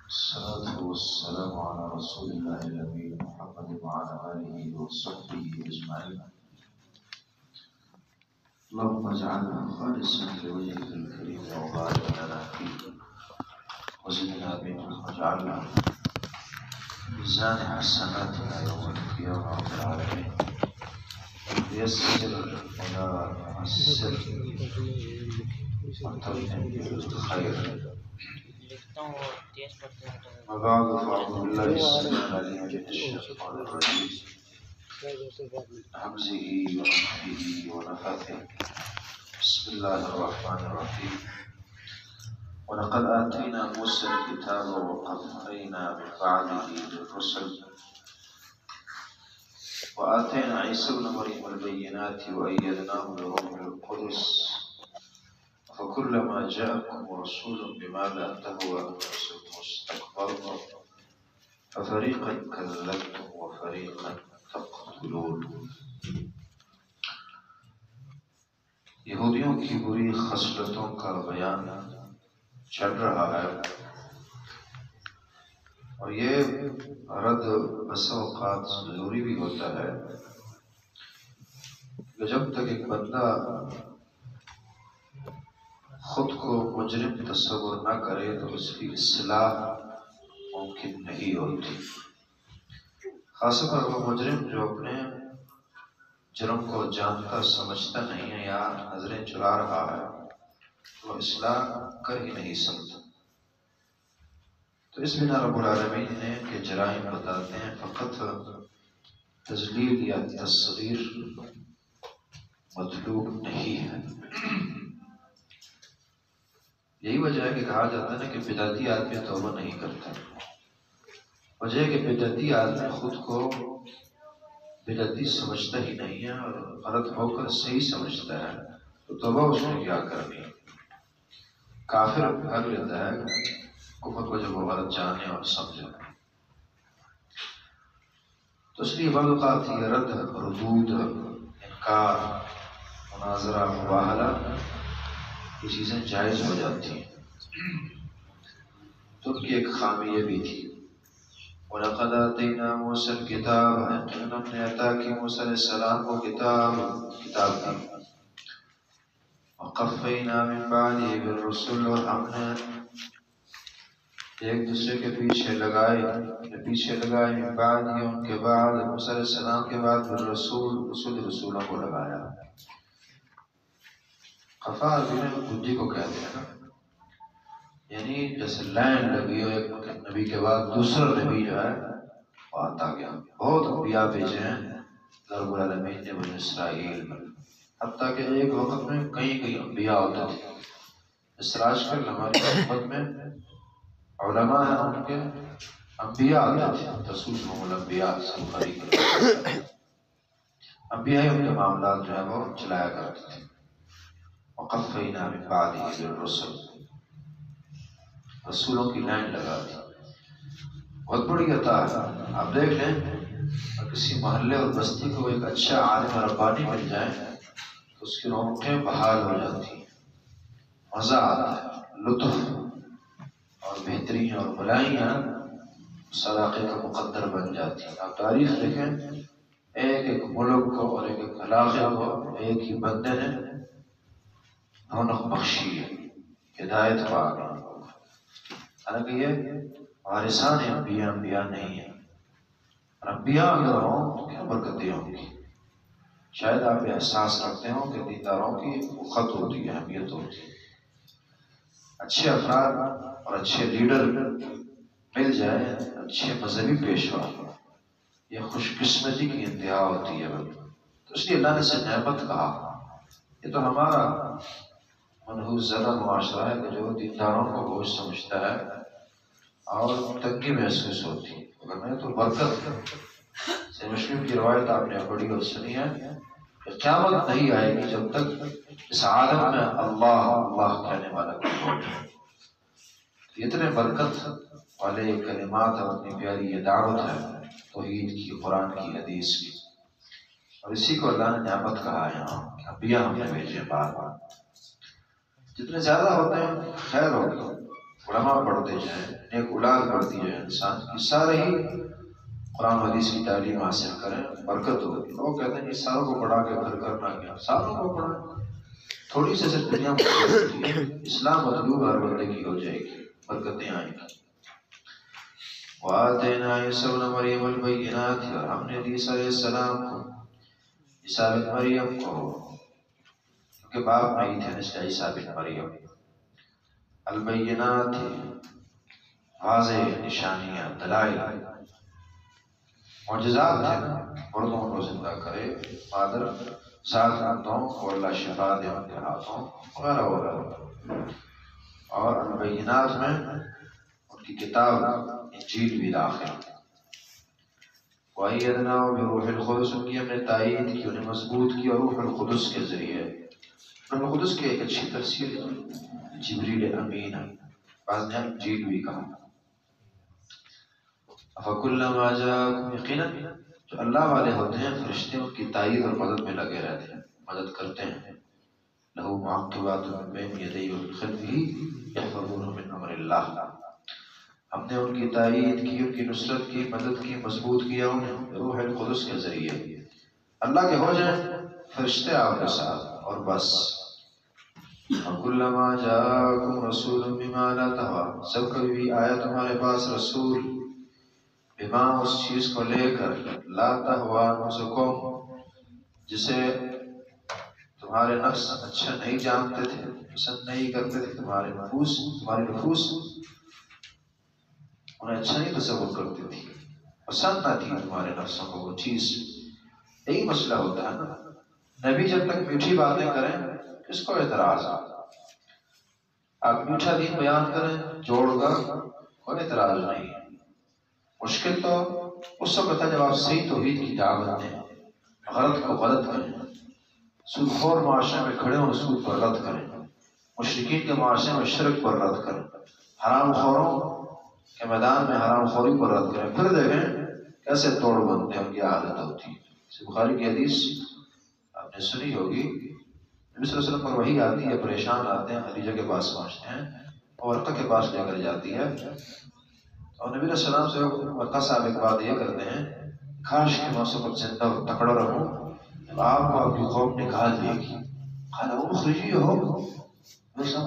الصلاة والسلام على رسول الله الأمين محمد وعلى آله وصحبه أجمعين. اللهم اجعلنا خالصا لوجهك الكريم وبارك لنا فيه وزدنا منه واجعلنا ميزان حسناتنا يوم القيامة رب العالمين. يسر ولا معسر وتمم بالخير. وبعد فأعوذ بالله السميع العليم من الشيطان الرجيم همزه ونفخه ونفثه. بسم الله الرحمن الرحيم. ولقد آتينا موسى الكتاب وقفينا من بعده بالرسل وآتينا عيسى ابن مريم البينات وأيدناه بروح القدس فكلما جاءكم رسول بما لا تهوى أنفسكم استكبرتم ففريقا كذبتم وفريقا تقتلون. یہودیوں کی بری خصلتوں کا بیان چل رہا ہے اور یہ رد بسا اوقات ضروری بھی ہوتا ہے کہ جب تک ایک بندہ خود کو مجرم تصور نہ کرے تو اس کی اصلاح ممکن نہیں ہوتی، خاص طور پر وہ مجرم جو اپنے جرم کو جانتا سمجھتا نہیں ہے یا نظریں چلا رہا ہے وہ اصلاح کر ہی نہیں سکتا۔ تو اس بنا رب العالمین نے کہ جرائم بتاتے ہیں فقط تذلیل یا تصغیر مطلوب نہیں ہے۔ یہی وجہ ہے کہ کہا جاتا ہے نا کہ بدعتی آدمی توبہ نہیں کرتا۔ وجہ ہے کہ بدعتی آدمی خود کو بدعتی سمجھتا ہی نہیں ہے اور غلط ہو کر صحیح سمجھتا ہے، تو توبہ اس نے کیا کرنی ہے۔ کافر کر لیتا ہے کفر کو جب وہ غلط جانے اور سمجھے، تو اس لیے بعض اوقات یہ رد ردود انکار مناظرہ مباہلہ یہ چیزیں جائز ہو جاتی ہیں۔ تو ان کی ایک خامی یہ بھی تھی وَلَقَدْ آتَيْنَا مُوسَى الْكِتَابَ، ہم نے عطا کی موسیٰ علیہ السلام کو کتاب دی۔ وَقَفَّيْنَا مِن بَعْدِهِ بِالرُّسُلِ، اور ہم نے ایک دوسرے کے پیچھے لگائے من بعدہ ان کے بعد موسیٰ علیہ السلام کے بعد رسولوں کو لگایا۔ قفا عربی میں گدی کو کہتے ہیں نا، یعنی جیسے لائن لگی ہو ایک نبی کے بعد دوسرا نبی جو ہے وہ آتا گیا۔ بہت انبیاء بھیجے ہیں رب العالمین نے بنی اسرائیل میں، حتیٰ کہ ایک وقت میں کئی انبیاء ہوتے تھے۔ اس آج کل ہماری امت میں علماء ہیں ان کے انبیاء آتے تھے، رسولهم الانبیاء سے بخاری کرتے انبیاء ہی ان کے معاملات جو ہے وہ چلایا کرتے تھے۔ وقفینا من بعدہ بالرسل، رسولوں کی لائن لگا دی۔ بہت بڑی عطا ہے۔ آپ دیکھ لیں کسی محلے اور بستی کو ایک اچھا عالم ربانی مل جائے تو اس کی رونقیں بحال ہو جاتی ہیں، مزہ آتا ہے، لطف اور بہترین اور بلائیاں اس علاقے کا مقدر بن جاتی ہیں۔ آپ تاریخ دیکھیں، ایک ملک کو اور ایک علاقے کو ایک ہی بندے نے رونق بخشی ہے، ہدایت پا گئی۔ حالانکہ یہ وارثان انبیاء نہیں ہیں، اور انبیاء اگر ہوں تو کیا برکتیں ہوں گی۔ شاید آپ احساس رکھتے ہوں کہ دینداروں کی وقت ہوتی ہے، اہمیت ہوتی ہے۔ اچھے افراد اور اچھے لیڈر مل جائیں، اچھے مذہبی پیشوا، یہ خوش قسمتی کی انتہا ہوتی ہے۔ تو اس لیے اللہ نے اسے نعمت کہا۔ یہ تو ہمارا منحوس زدہ معاشرہ ہے کہ جو دینداروں کو بوجھ سمجھتا ہے اور تنگی محسوس ہوتی ہے، اگر نہیں تو برکت ہے۔ مسلم کی روایت آپ نے پڑھی اور سنی ہے کہ قیامت نہیں آئے گی جب تک اس عالم میں اللہ اللہ کہنے والا کوئی ہو۔ اتنے برکت والے کلمات اور اتنی پیاری یہ دعوت ہے توحید کی، قرآن کی، حدیث کی، اور اسی کو اللہ نے نعمت کہا ہے۔ یہاں انبیاء ہم نے بھیجے بار بار، جتنے زیادہ ہوتے ہیں خیر ہوگی، علماء پڑھتے جائیں، نیک اولاد پڑھتی جائیں، انسان کی سارے ہی قرآن حدیث کی تعلیم حاصل کریں، برکت ہوگی۔ لوگ کہتے ہیں کہ ساروں کو پڑھا کے پھر کرنا کیا، ساروں کو پڑھا تھوڑی سے صرف دنیا مطلوب ہے، اسلام مطلوب ہر بندے کی ہو جائے گی، برکتیں آئیں گی۔ وآتینا عیسی ابن مریم البینات، اور ہم نے عیسیٰ علیہ السلام کو، عیسیٰ بن مریم کو، کیونکہ باپ نہیں تھے اس لیے عیسیٰ بن مریم، البینات واضح نشانیاں، دلائل، معجزات تھے نا، مردوں کو زندہ کرے، مادر ذات ہاتھوں کو اللہ شفا دے ان کے ہاتھوں، وغیرہ وغیرہ۔ اور البینات میں ان کی کتاب انجیل بھی داخل۔ وَأَيَّدْنَاهُ بِرُوحِ الْقُدُسِ، ان کی ہم نے تائید کی، انہیں مضبوط کی اور روح القدس کے ذریعے۔ روح القدس کی ایک اچھی تفسیر جبریل امین ہے، بعض نے انجیل بھی کہا۔ فَكُلَّمَا جَاءَكُمْ، یقیناً جو اللہ والے ہوتے ہیں فرشتے ان کی تائید اور مدد میں لگے رہتے ہیں، مدد کرتے ہیں۔ لَهُ مُعَقِّبَاتٌ مِّن بَيْنِ يَدَيْهِ وَمِن خَلْفِهِ يَحْفَظُونَهُ مِنْ أَمْرِ اللَّهِ، ہم نے ان کی تائید کی، ان کی نصرت کی، مدد کی، مضبوط کیا انہیں روح القدس کے ذریعے۔ اللہ کے ہو جائیں فرشتے آپ کے ساتھ اور بس۔ وَكُلَّمَا جَاءَكُمْ رَسُولٌ بِمَا لَا تَهْوَىٰ، جب کبھی بھی آیا تمہارے پاس رسول، بما اس چیز کو لے کر، لا تہوا انفسکم، جسے تمہارے نفس اچھا نہیں جانتے تھے، پسند نہیں کرتے تھے، تمہاری نفوس انہیں اچھا نہیں تصور کرتی تھی، پسند نہ تھی تمہارے نفسوں کو وہ چیز۔ یہی مسئلہ ہوتا ہے نا، نبی جب تک میٹھی باتیں کریں کس کو اعتراض؟ آپ میٹھا دین بیان کریں جوڑ کر، کوئی اعتراض نہیں۔ مشکل تو اس وقت ہے جب آپ صحیح توحید کی دعوت دیں، غلط کو غلط کریں، سود خور معاشرے میں کھڑے ہوں سود پر رد کریں، مشرکین کے معاشرے میں شرک پر رد کریں، حرام خوروں کے میدان میں حرام خوری پر رد کریں، پھر دیکھیں کیسے توڑ بنتے ہیں، ان کی عادت ہوتی ہے۔ بخاری کی حدیث آپ نے سنی ہوگی، نبی صلی اللہ علیہ وسلم پر وحی آتی ہے، پریشان آتے ہیں، خدیجہ کے پاس پہنچتے ہیں اور ورقہ کے پاس لے کر جاتی ہے، اور نبی علیہ السلام سے ورقہ صاحب ایک بات یہ کرتے ہیں، کاش کہ میں اس وقت زندہ اور تکڑا رہوں، آپ کو آپ کی قوم نکال دے گی۔ قال مخرجی ہو،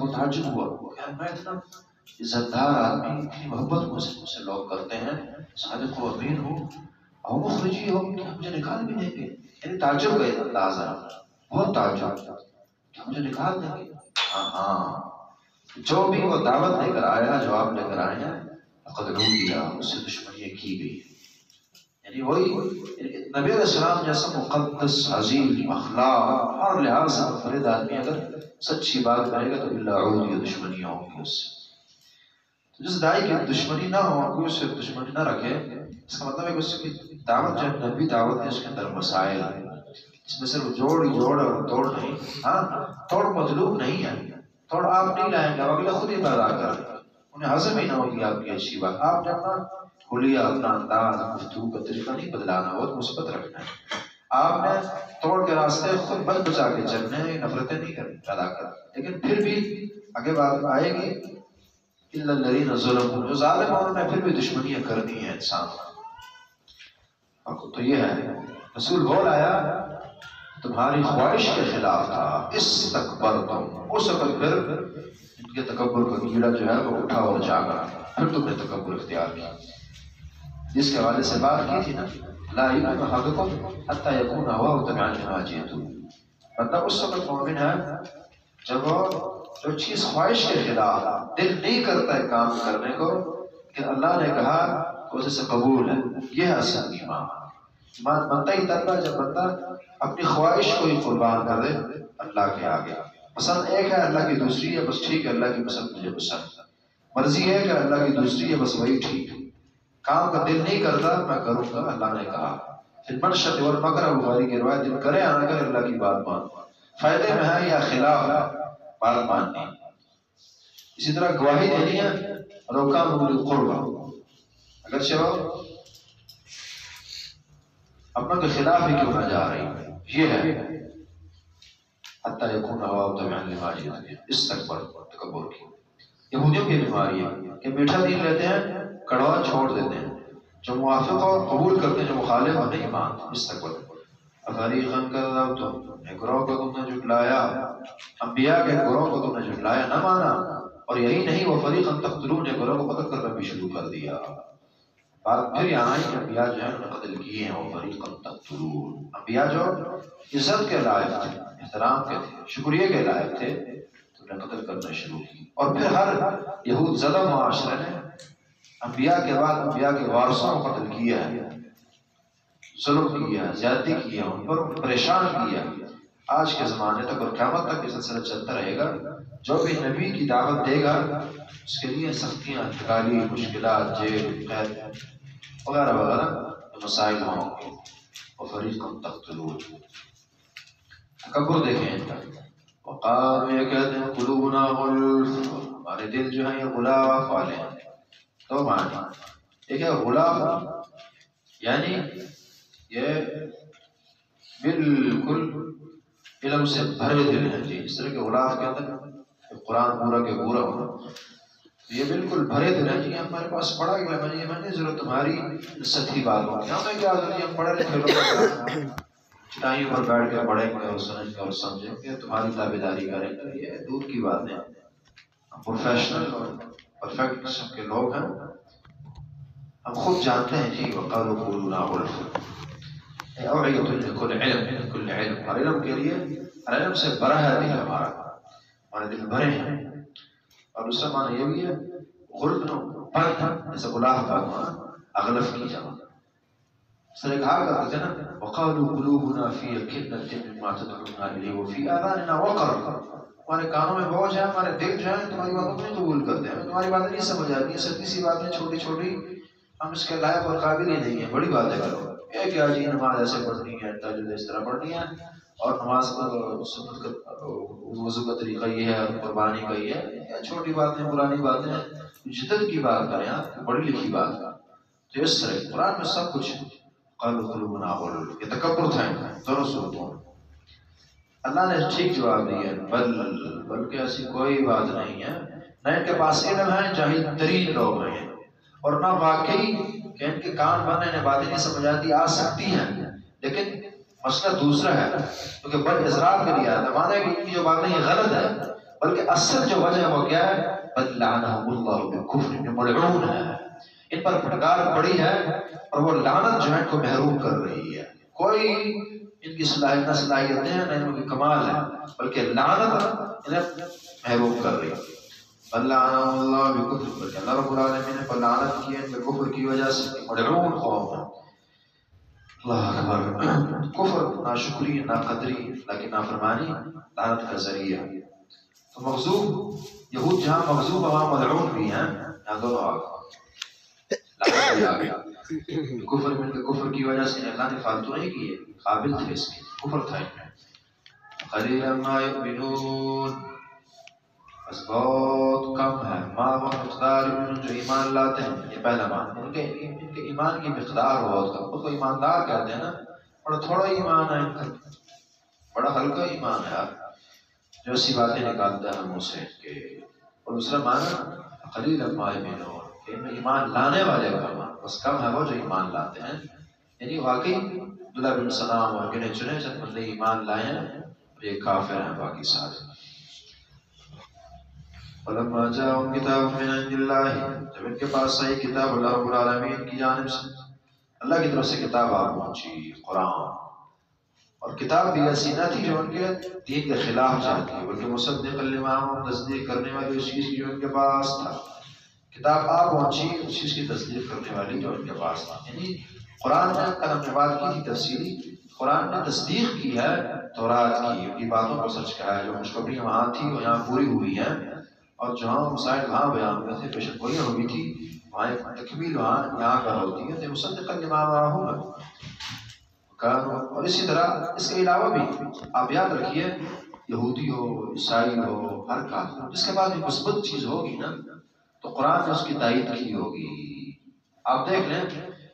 کو تعجب ہوا کہ میں اتنا عزتدار آدمی، اتنی محبت مجھ سے لوگ کرتے ہیں، صادق و امین ہوں، اور مخرجی ہو کہ مجھے نکال بھی دیں گے، یعنی تعجب کا انداز ہے، بہت تعجب کہ مجھے نکال دیں گے۔ ہاں جو بھی وہ دعوت لے کر آیا، جو آپ لے کر آئے ہیں، قد دیا اس سے دشمنیاں کی گئی، یعنی وہی نبی علیہ السلام جیسا مقدس عظیم اخلاق ہر لحاظ سے منفرد آدمی اگر سچی بات کرے گا تو باللہ عود یہ دشمنیاں ہوں گی اس سے۔ تو جس دائی کی دشمنی نہ ہو، کوئی اس سے دشمنی نہ رکھے، اس کا مطلب ہے کہ اس کی دعوت جو نبی دعوت ہے اس کے اندر مسائل ہے، اس میں صرف جوڑ اور توڑ نہیں، ہاں توڑ مطلوب نہیں ہے، توڑ آپ نہیں لائیں گے، اگلے خود ہی پیدا کر لیں، انہیں ہضم ہی نہ ہوگی آپ کی اچھی بات۔ آپ نے اپنا حلیہ، اپنا انداز، گفتگو کا طریقہ نہیں بدلانا، بہت مثبت رکھنا ہے۔ آپ نے توڑ کے راستے خود بچ بچا کے چلنے ہیں، نفرتیں نہیں پیدا کرنی، لیکن پھر بھی آگے بات آئے گی الا الذین ظلموا، جو ظالم ہیں انہوں نے پھر بھی دشمنیاں کرنی ہیں انسان کو۔ تو یہ ہے رسول بول آیا تمہاری خواہش کے خلاف تھا، استکبرتم، اس وقت پھر ان کے تکبر کا کیڑا جو ہے وہ اٹھا اور جاگا، پھر تم نے تکبر اختیار کیا، جس کے حوالے سے بات کی تھی نا، لا یؤمن احدکم حتی یکون هواه تبعا لما جئت، مطلب اس وقت مومن ہے جب وہ جو چیز خواہش کے خلاف دل نہیں کرتا ہے کام کرنے کو، کہ اللہ نے کہا تو اسے سے قبول ہے، یہ ہے اصل ایمان۔ ایمان بنتا ہی تب ہے جب بندہ اپنی خواہش کو ہی قربان کر دے اللہ کے آگے۔ پسند ایک ہے، اللہ کی دوسری ہے، بس ٹھیک ہے اللہ کی پسند مجھے پسند، مرضی ہے کہ اللہ کی دوسری ہے، بس وہی ٹھیک ہے، کام کا دل نہیں کرتا میں کروں گا، اللہ نے کہا۔ پھر منشط اور مکر بخاری کی روایت، دل کرے نہ کرے اللہ کی بات مان، فائدے میں ہے یا خلاف ہے بات ماننی۔ اسی طرح گواہی دینی ہے، روکا بالقربہ، اگرچہ وہ اپنا کے خلاف ہی کیوں نہ جا رہی ہے، یہ ہے حتی یکون هواه تبعا لما جئت به، استکبر، تکبر کی۔ یہودیوں کی بیماری ہے کہ میٹھا دین لیتے ہیں کڑوا چھوڑ دیتے ہیں، جو موافق اور قبول کرتے ہیں، جو مخالف اور نہیں مانتے مستقبل۔ فریقاً کذبتم، ایک گروہ کو تم نے جھٹلایا، انبیاء کے گروہ کو تم نے جھٹلایا، نہ مانا، اور یہی نہیں وہ فریقاً تقتلون، ایک گروہ کو قتل کرنا بھی شروع کر دیا۔ بات پھر یہاں ہے کہ انبیاء جو ہیں انہوں نے قتل کیے ہیں، وہ فریقاً تقتلون، انبیاء جو عزت کے لائق تھے، احترام کے تھے، شکریہ کے لائق تھے، تو انہیں قتل کرنا شروع کی۔ اور پھر ہر یہود زدہ معاشرے نے انبیاء کے بعد انبیاء کے وارثوں کو قتل کیا ہے، ظلم کیا ہے، زیادتی کیا، ان پر پریشان کیا۔ آج کے زمانے تک اور قیامت تک یہ سلسلہ چلتا رہے گا۔ جو بھی نبی کی دعوت دے گا اس کے لیے سختیاں، تکالیف، مشکلات، جیل، قید وغیرہ وغیرہ مسائل ہوں گے۔ وفریقاً تقتلون، تکبر دیکھیں ان کا۔ وقالوا، یہ کہتے ہیں قلوبنا غلف، ہمارے دل جو ہیں یہ غلاف والے ہیں۔ تو معنی ایک ہے غلاف، یعنی یہ بالکل علم سے بھرے دل ہیں جی، اس طرح کے غلاف کے اندر قرآن پورا کے پورا ہونا، یہ بالکل بھرے دل ہیں جی، ہمارے پاس پڑھا گیا، میں نہیں ضرورت تمہاری سطحی باتوں کی، ہمیں کیا ضرورت، ہم پڑھے لکھے لوگ چٹائیوں پر بیٹھ کے پڑھیں گے اور سنیں گے اور سمجھیں گے، تمہاری تابعداری کریں گے، یہ دور کی بات ہے۔ ہم پروفیشنل اور پرفیکٹ قسم کے لوگ ہیں، ہم خود جانتے ہیں جی۔ وقالوا قلوبنا غلف اوعیۃ لکل علم، کل علم، ہر علم کے لیے، ہر علم سے بھرا ہے دل ہمارا، ہمارے دل بھرے ہیں۔ اور دوسرا معنی یہ بھی ہے غلف، بھر، جیسے غلاف کا اغلف کی جمع، اس طرح کہا کرتے تھے نا وقالوا قلوبنا فی اکنۃ مما تدعونا الیہ وفی آذاننا وقر، ہمارے کانوں میں بوجھ ہے، ہمارے دل جو ہے تمہاری باتوں کو نہیں قبول کرتے ہیں، تمہاری باتیں نہیں سمجھ آتی ہیں، سچی سی باتیں چھوٹی چھوٹی، ہم اس کے لائق اور قابل ہی نہیں ہیں، بڑی باتیں کرو، یہ کیا جی نماز ایسے پڑھنی ہے، تہجد اس طرح پڑھنی ہے، اور نماز سنت کا وضو کا طریقہ یہ ہے، قربانی کا یہ ہے، یہ چھوٹی باتیں، پرانی باتیں، جدت کی بات کریں آپ، بڑی لکھی بات کا۔ تو اس طرح قرآن میں سب کچھ ہے۔ قالوا قلوبنا غلف، یہ تکبر تھا دونوں صورتوں میں۔ اللہ نے ٹھیک جواب دیا ہے، بلکہ ایسی کوئی بات نہیں ہے، نہ ان کے پاس علم ہے، جاہل ترین لوگ ہیں، اور نہ واقعی کہ ان کے کان بند ہیں، انہیں باتیں نہیں سمجھ آتی، آ سکتی ہیں، لیکن مسئلہ دوسرا ہے، کیونکہ بڑے اضرار کے لیے آتا ہے، مانا ہے کہ ان کی جو باتیں یہ غلط ہے، بلکہ اصل جو وجہ ہے وہ کیا ہے؟ بل لعنہم اللہ بالکفر، ملعون ہے، ان پر پھٹکار پڑی ہے، اور وہ لعنت جو ہے ان کو محروم کر رہی ہے۔ کوئی ان کی صلاحیتیں ہیں، نہ ان کی کمال ہے، بلکہ لعنت انہیں محروم کر رہی ہے۔ بل لعنہم اللہ بالکفر، بلکہ اللہ رب العالمین نے لعنت کی ہے ان کے کفر کی وجہ سے، ملعون قوم ہے۔ اللہ اکبر، کفر، ناشکری، ناقدری، لیکن نافرمانی لعنت کا ذریعہ۔ تو مغضوب، یہود جہاں مغضوب وہاں ملعون بھی ہیں، یہاں دونوں آگے لعنت بھی آگیا۔ کفر میں کفر کی وجہ سے اللہ نے فالتو نہیں کیے، قابل تھے اس کے، کفر تھا ان میں۔ قلیلا ما یؤمنون، بس بہت کم ہے، ما وہ مقدار جو ایمان لاتے ہیں، یہ پہلا معنی، ان کے ایمان کی مقدار بہت کم، ان کو ایماندار کہتے ہیں نا، بڑا تھوڑا ایمان ہے ان کا، بڑا ہلکا ایمان ہے، جو ایسی باتیں نکالتا ہے منہ سے کہ۔ اور دوسرا معنی قلیلا ما یؤمنون، کہ ان میں ایمان لانے والے کا بس کم ہے وہ جو ایمان لاتے ہیں، یعنی واقعی عبداللہ بن سلام اور گنے چنے چند بندے ایمان لائے ہیں، اور یہ کافر ہیں باقی سارے۔ فلما جاءهم کتاب من عند اللہ، جب ان کے پاس آئی کتاب اللہ رب العالمین کی جانب سے، اللہ کی طرف سے کتاب آپ پہنچی، قرآن، اور کتاب بھی ایسی نہ تھی جو ان کے دین کے خلاف جاتی، بلکہ مصدق لما، تصدیق کرنے والی اس چیز کی جو ان کے پاس تھا، کتاب آپ پہنچی اس چیز کی تصدیق کرنے والی جو ان کے پاس تھا۔ یعنی قرآن نے کل ہم نے بات کی تھی تفصیلی، قرآن نے تصدیق کی ہے تورات کی، ان کی باتوں کو سچ کہا ہے، جو خوشخبریاں وہاں تھی وہ یہاں پوری ہوئی ہیں، اور جہاں مسائل وہاں بیان ہوئے تھے، پیشن گوئیاں ہوئی تھی، وہاں ایک تکمیل وہاں یہاں کا ہوتی ہے، تو مصدقا لما معہم، اور اسی طرح اس کے علاوہ بھی آپ یاد رکھیے، یہودی ہو، عیسائی ہو، ہر کافر، جس کے بعد ایک مثبت چیز ہوگی نا تو قرآن نے اس کی تائید کی ہوگی۔ آپ دیکھ لیں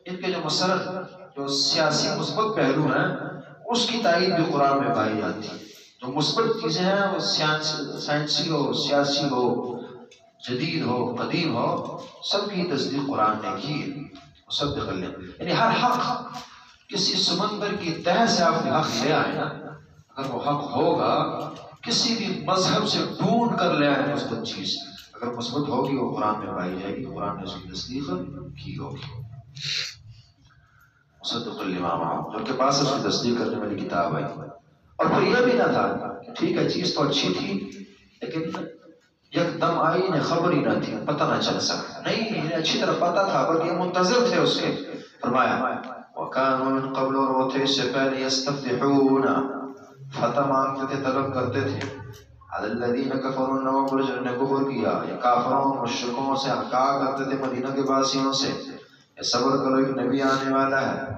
ان کے جو مسلط، جو سیاسی مثبت پہلو ہیں، اس کی تائید بھی قرآن میں پائی جاتی ہے۔ جو مثبت چیزیں ہیں وہ سائنسی ہو، سیاسی ہو، جدید ہو قدیم ہو، سب کی تصدیق قرآن نے کی ہے۔ مصدق اللہ، یعنی ہر حق کسی سمندر کی تہہ سے آپ کے حق لے آئے نا، اگر وہ حق ہوگا کسی بھی مذہب سے ڈھونڈ کر لے آئے مثبت چیز، اگر مثبت ہوگی وہ قرآن میں پائی جائے گی، قرآن نے اس کی تصدیق کی ہوگی۔ مصدق الامام، جو کے پاس اس کی تصدیق کرنے والی کتاب ہے۔ اور پھر یہ بھی نہ تھا کہ ٹھیک ہے چیز تو اچھی تھی لیکن یک دم آئی نے خبر ہی نہ تھی، پتہ نہ چل سکا، نہیں انہیں اچھی طرح پتہ تھا بلکہ منتظر تھے اس کے۔ فرمایا وَكَانُوا مِن قَبْلُ، اور وہ تھے اس سے پہلے يَسْتَفْتِحُونَ، فتح مانگتے تھے، طلب کرتے تھے، عَلَى الَّذِينَ كَفَرُوا، نو پر جنہوں نے کفر کیا، یا کافروں مشرکوں سے کہا کرتے تھے مدینہ کے باسیوں سے، یہ صبر کرو ایک نبی آنے والا ہے،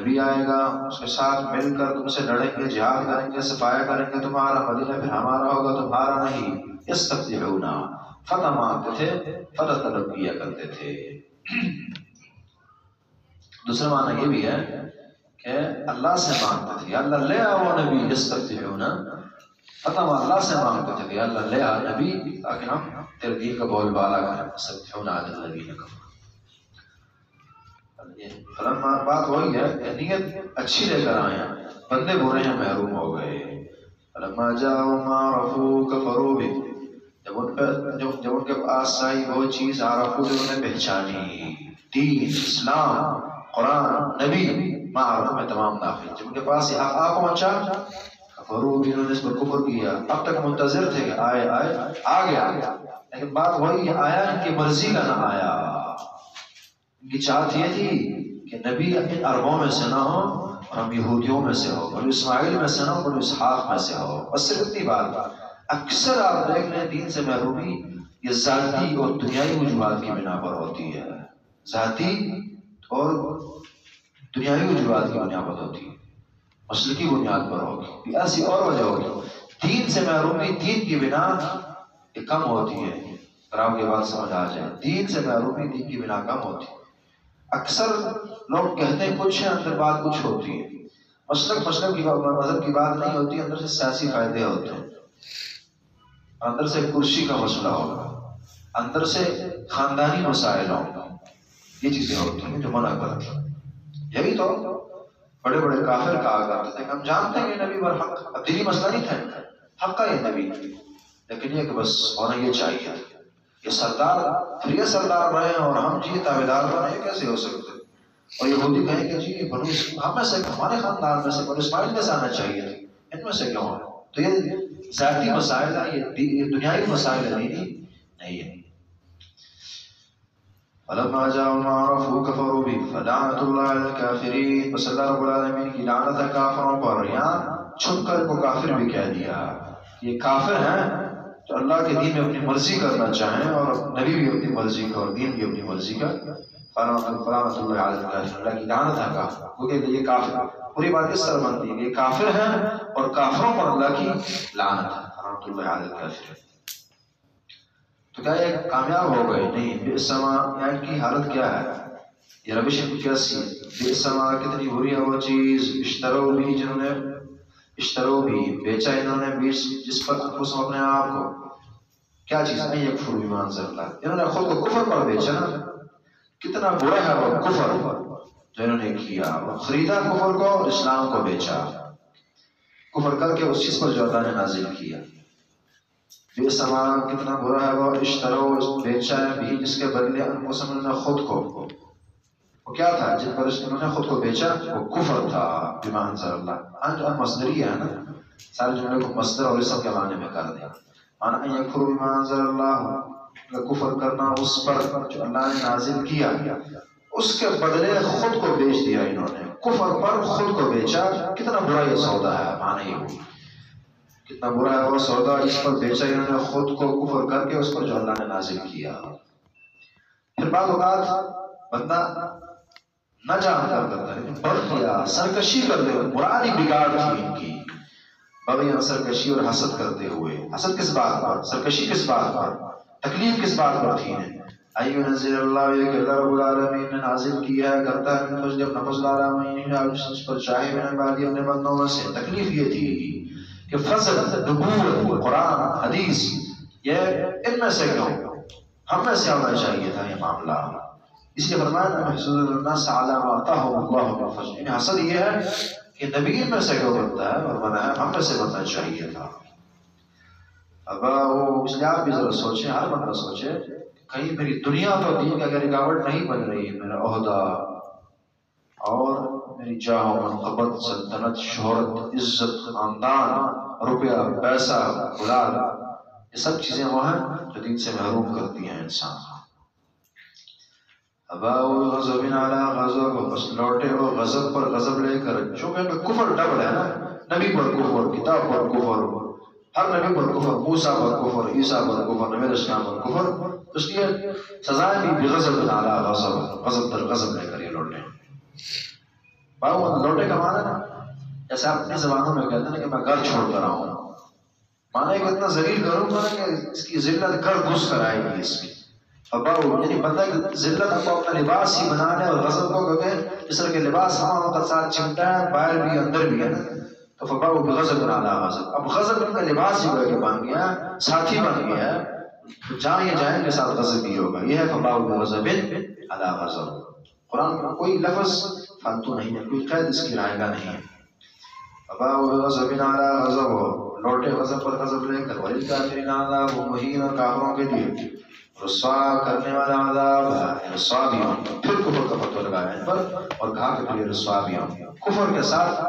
نبی آئے گا، اس کے ساتھ مل کر تم سے لڑیں گے، جہاد کریں گے، صفایا کریں گے تمہارا، مدینہ پھر ہمارا ہوگا تمہارا نہیں۔ یستفتحون، فتح مانگتے تھے، فتح طلب کیا کرتے تھے۔ دوسرا معنی یہ بھی ہے کہ اللہ سے مانگتے تھے، یا اللہ لے آ وہ نبی، یستفتحون، فتح اللہ سے مانگتے تھے کہ یا اللہ لے آ نبی تاکہ ہم تیرے دین کا بول بالا کریں۔ یستفتحون علی الذین کفروا، فلما، بات وہی ہے کہ نیت اچھی لے کر آئے ہیں، بندے برے ہیں محروم ہو گئے۔ فلما جاءوا ما عرفوا كفروا به، جب ان کے پاس آئی وہ چیز عرفوا جو انہیں پہچانی، دین، اسلام، قرآن، نبی، ما عرفوا میں تمام داخل، جب ان کے پاس یہ حق آ پہنچا، کفروا به، انہوں نے اس پر کفر کیا۔ اب تک منتظر تھے کہ آئے آ گیا، لیکن بات وہی آیا ان کی مرضی کا نہ آیا۔ ان کی چاہت یہ تھی کہ نبی ان عربوں میں سے نہ ہو اور ہم یہودیوں میں سے ہو، بنو اسماعیل میں سے نہ ہو، بنو اسحاق میں سے ہو، بس صرف اتنی بات۔ اکثر آپ دیکھ لیں دین سے محرومی یہ ذاتی اور دنیائی وجوہات کی بنا پر ہوتی ہے، ذاتی اور دنیائی وجوہات کی بنا پر ہوتی ہے، مسلکی بنیاد پر ہوگی، ایسی اور وجہ ہوگی۔ دین سے محرومی دین کی بنا یہ کم ہوتی ہے، اگر آپ کی بات سمجھ آ جائے، دین سے محرومی دین کی بنا کم ہوتی ہے۔ اکثر لوگ کہتے ہیں کچھ ہے، اندر بات کچھ ہوتی ہے۔ مذہب کی بات نہیں ہوتی، اندر سے سیاسی فائدے ہوتے ہیں، اندر سے کرسی کا مسئلہ ہوگا، اندر سے خاندانی مسائل ہوں، یہ چیزیں ہوتی ہیں جو منع کرتی ہیں۔ یہی تو بڑے بڑے کافر کہا کرتے تھے کہ ہم جانتے ہیں یہ نبی برحق، اب دینی مسئلہ نہیں تھا، حق کا یہ نبی، لیکن یہ کہ بس ہونا یہ چاہیے، یہ سردار، پھر یہ سردار رہے ہیں اور ہم جی تابعدار بنے، یہ کیسے ہو سکتے؟ اور یہودی کہیں کہ جی بنو ہم میں سے، ہمارے خاندان میں سے بنو اسماعیل میں سے آنا چاہیے، ان میں سے کیوں ہے؟ تو یہ ذاتی مسائل ہیں، یہ دنیائی مسائل دینی نہیں ہے۔ فلما جاءوا ما عرفوا كفروا به فلعنة الله على الكافرين، بس اللہ رب العالمین کی لعنت ہے کافروں پر۔ یہاں چھپ کر کو کافر بھی کہہ دیا، یہ کافر ہیں تو اللہ کے دین میں اپنی مرضی کرنا چاہیں، اور نبی بھی اپنی مرضی کا اور دین بھی اپنی مرضی کا۔ فلعنۃ اللہ علی الکافرین، اللہ کی لعنت ہے کافر، کیونکہ یہ کافر، پوری بات اس طرح بنتی ہے کہ یہ کافر ہیں اور کافروں پر اللہ کی لعنت ہے، فلعنۃ اللہ علی الکافرین۔ تو کیا یہ کامیاب ہو گئے؟ نہیں، بئس ما، یا ان کی حالت کیا ہے؟ یہ روش کیسی ہے؟ بئس ما، کتنی بری ہے وہ چیز، اشتروا بھی، جنہوں نے اشتروا بھی بیچا انہوں نے، بیچ جس پر انفسہم اپنے آپ کو، کیا چیز ہے؟ یکفروا بما انزل اللہ، انہوں نے خود کو کفر پر بیچا نا، کتنا برا ہے وہ کفر جو انہوں نے کیا، خریدا کفر کو اور اسلام کو بیچا، کفر کر کے اس چیز پر جو اللہ نے نازل کیا۔ بئس ما، کتنا برا ہے وہ، اشتروا، بیچا ہے بھی، جس کے بدلے انفسہم، انہوں نے خود کو، وہ کیا تھا جن پر انہوں نے خود کو بیچا؟ وہ کفر تھا، بما انزل اللہ، انج مصدریہ ہے نا، سارے جملے کو مصدر اور اسم کے معنی میں کر دیا، معنی ان یکفروا بما انزل اللہ، کفر کرنا اس پر جو اللہ نے نازل کیا، اس کے بدلے خود کو بیچ دیا انہوں نے، کفر پر خود کو بیچا، کتنا برا یہ سودا ہے، معنی یہ کتنا برا ہے وہ سودا جس پر بیچا انہوں نے خود کو کفر کر کے اس پر جو اللہ نے نازل کیا۔ پھر بعض اوقات بندہ نہ جان کر کرتا ہے، بڑھ گیا، سرکشی کر دے، مرادی بگاڑ تھی ان کی، بغیاں سرکشی اور حسد کرتے ہوئے، حسد کس بات پر، سرکشی کس بات پر، تکلیف کس بات پر تھی انہیں؟ ایو نزل اللہ، یہ کہ اللہ رب العالمین نے نازل کیا ہے، کرتا ہے من فضل اپنا فضل عالمین، جس پر چاہے میں نے بادی اپنے بندوں میں سے۔ تکلیف یہ تھی کہ فضل، نبوت، قرآن، حدیث، یہ ان میں سے کیوں؟ ہم میں سے ہونا چاہیے تھا یہ معاملہ. اس لیے فرمایا حسد یہ ہے کہ نبی میں سے کیوں بنتا ہے اور بنا ہے ہم میں سے بننا چاہیے تھا. اب وہ اس لیے آپ بھی ذرا سوچیں، ہر بندہ سوچے کہیں میری دنیا تو دین کا اگر رکاوٹ نہیں بن رہی ہے، میرا عہدہ اور میری جاہ و منقبت، سلطنت، شہرت، عزت، خاندان، روپیہ، پیسہ، اولاد، یہ سب چیزیں وہ ہیں جو دین سے محروم کرتی ہیں انسان. اباؤ غضب علی غضب، بس لوٹے وہ غضب پر غضب لے کر. چونکہ کفر ڈبل ہے نا، نبی پر کفر، کتاب پر کفر، ہر نبی پر کفر، موسیٰ پر کفر، عیسیٰ پر کفر، نبی اسلام پر کفر. اس لیے سزائیں بھی بغضب علی غضب، غضب در غضب لے کر یہ لوٹے. باؤ لوٹے کا معنی نا جیسے آپ اپنی زبانوں میں کہتے ہیں کہ میں گھر چھوڑ کر آؤں، معنی کہ اتنا ذلیل کروں گا کہ اس کی ذلت گھر گھس کر آئے گی اس کی. اباؤ یعنی بندہ کی ذلت کو اپنا لباس ہی بنا لے، اور غضب کو کہ جس طرح کے لباس ہواؤں کا ساتھ چمٹا ہے، باہر بھی اندر بھی ہے نا، تو فباؤ بغضب علی غضب. اب غضب ان کا لباس ہی کہ بن گیا، ساتھی بن گیا، جہاں یہ جائیں کے ساتھ غضب ہی ہوگا. یہ ہے فباؤ بغضب علی غضب. قرآن میں کوئی لفظ فالتو نہیں ہے، کوئی قید اس کی رائے گا نہیں ہے. فباؤ بغضب علی غضب، لوٹے غضب پر غضب لے کر. وللکافرین عذاب مہین، اور کافروں کے لیے رسوا کرنے والا عذاب ہے. رسوا بھی ہوں، پھر کفر کا فتوہ لگایا ان پر اور کہا کہ پھر رسوا بھی ہوں کفر کے ساتھ.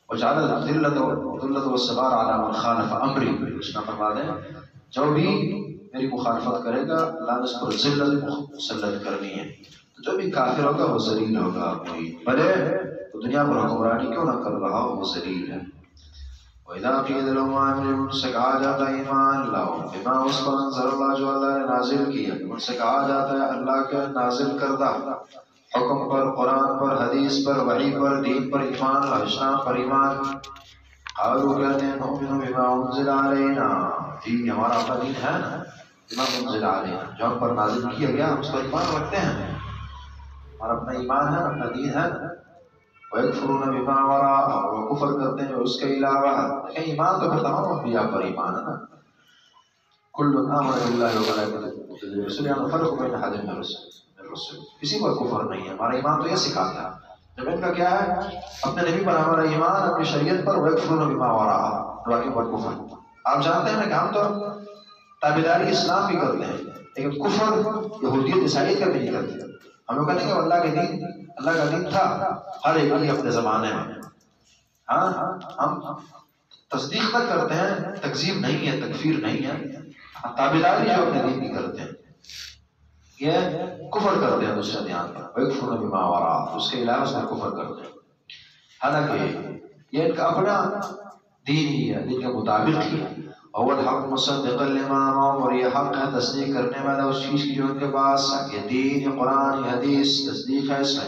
وجعل الذلۃ والصغار علی من خالف امری، اس نے فرما دیں جو بھی میری مخالفت کرے گا اللہ نے اس پر ذلت مسلط کرنی ہے. تو جو بھی کافر ہوگا وہ ذلیل ہوگا، کوئی بھلے تو دنیا پر حکمرانی کیوں نہ کر رہا ہو، وہ ذلیل ہے. وَإِذَا قِيلَ لَهُمْ آمِنُوا، ان سے کہا جاتا ہے ایمان لاؤ، بما اس پر انزل اللہ، جو اللہ نے نازل کیا. ان سے کہا جاتا ہے اللہ کے نازل کردہ حکم پر، قرآن پر، حدیث پر، وحی پر، دین پر ایمان لاؤ، اسلام پر ایمان. قالوا کہتے ہیں نؤمن بما انزل علینا، جی ہمارا اپنا دین ہے نا، بما انزل علینا جو ہم پر نازل کیا گیا ہم اس پر ایمان رکھتے ہیں، ہمارا اپنا ایمان ہے، اپنا دین ہے. وَيَكْفُرُونَ بِمَا وَرَاءَهُ، اور وہ کفر کرتے ہیں اس کے علاوہ. ایمان تو پھر تمام انبیاء پر ایمان ہے نا. كُلٌّ آمَنَ بِاللَّهِ وَمَلَائِكَتِهِ وَرُسُلِهِ لَا نُفَرِّقُ بَيْنَ أَحَدٍ مِّن الرُّسُلِ، کسی پر کفر نہیں ہے. ہمارا ایمان تو یہ سکھاتا ہے. جب ان کا کیا ہے اپنے نبی پر ہمارا ایمان، اپنی شریعت پر. وَيَكْفُرُونَ بِمَا وَرَاءَهُ، باقی پر کفر. آپ جانتے ہیں نا کہ ہم تو تابعداری اسلام بھی کرتے ہیں لیکن کفر یہودیت عیسائیت کا بھی نہیں کرتے. ہم لوگ کہتے ہیں کہ اللہ کے دین، اللہ کا دین تھا ہر ایک ہی اپنے زمانے میں. ہاں ہم تصدیق تک کرتے ہیں، تکذیب نہیں ہے، تکفیر نہیں ہے. تابعداری جو اپنے دین کی کرتے ہیں یہ کفر کرتے ہیں دوسرے دھیان پر. وَيَكْفُرُونَ بِمَا وَرَاءَهُ، اس کے علاوہ اس میں کفر کرتے ہیں. حالانکہ یہ ان کا اپنا دین ہی ہے، دین کے مطابق ہی ہے. اول حق مصدقا لما معهم، اور یہ حق ہے تصدیق کرنے والا اس چیز کی جو ان کے پاس ہے. یہ دین، یہ قرآن، یہ حدیث تصدیق ہے اس میں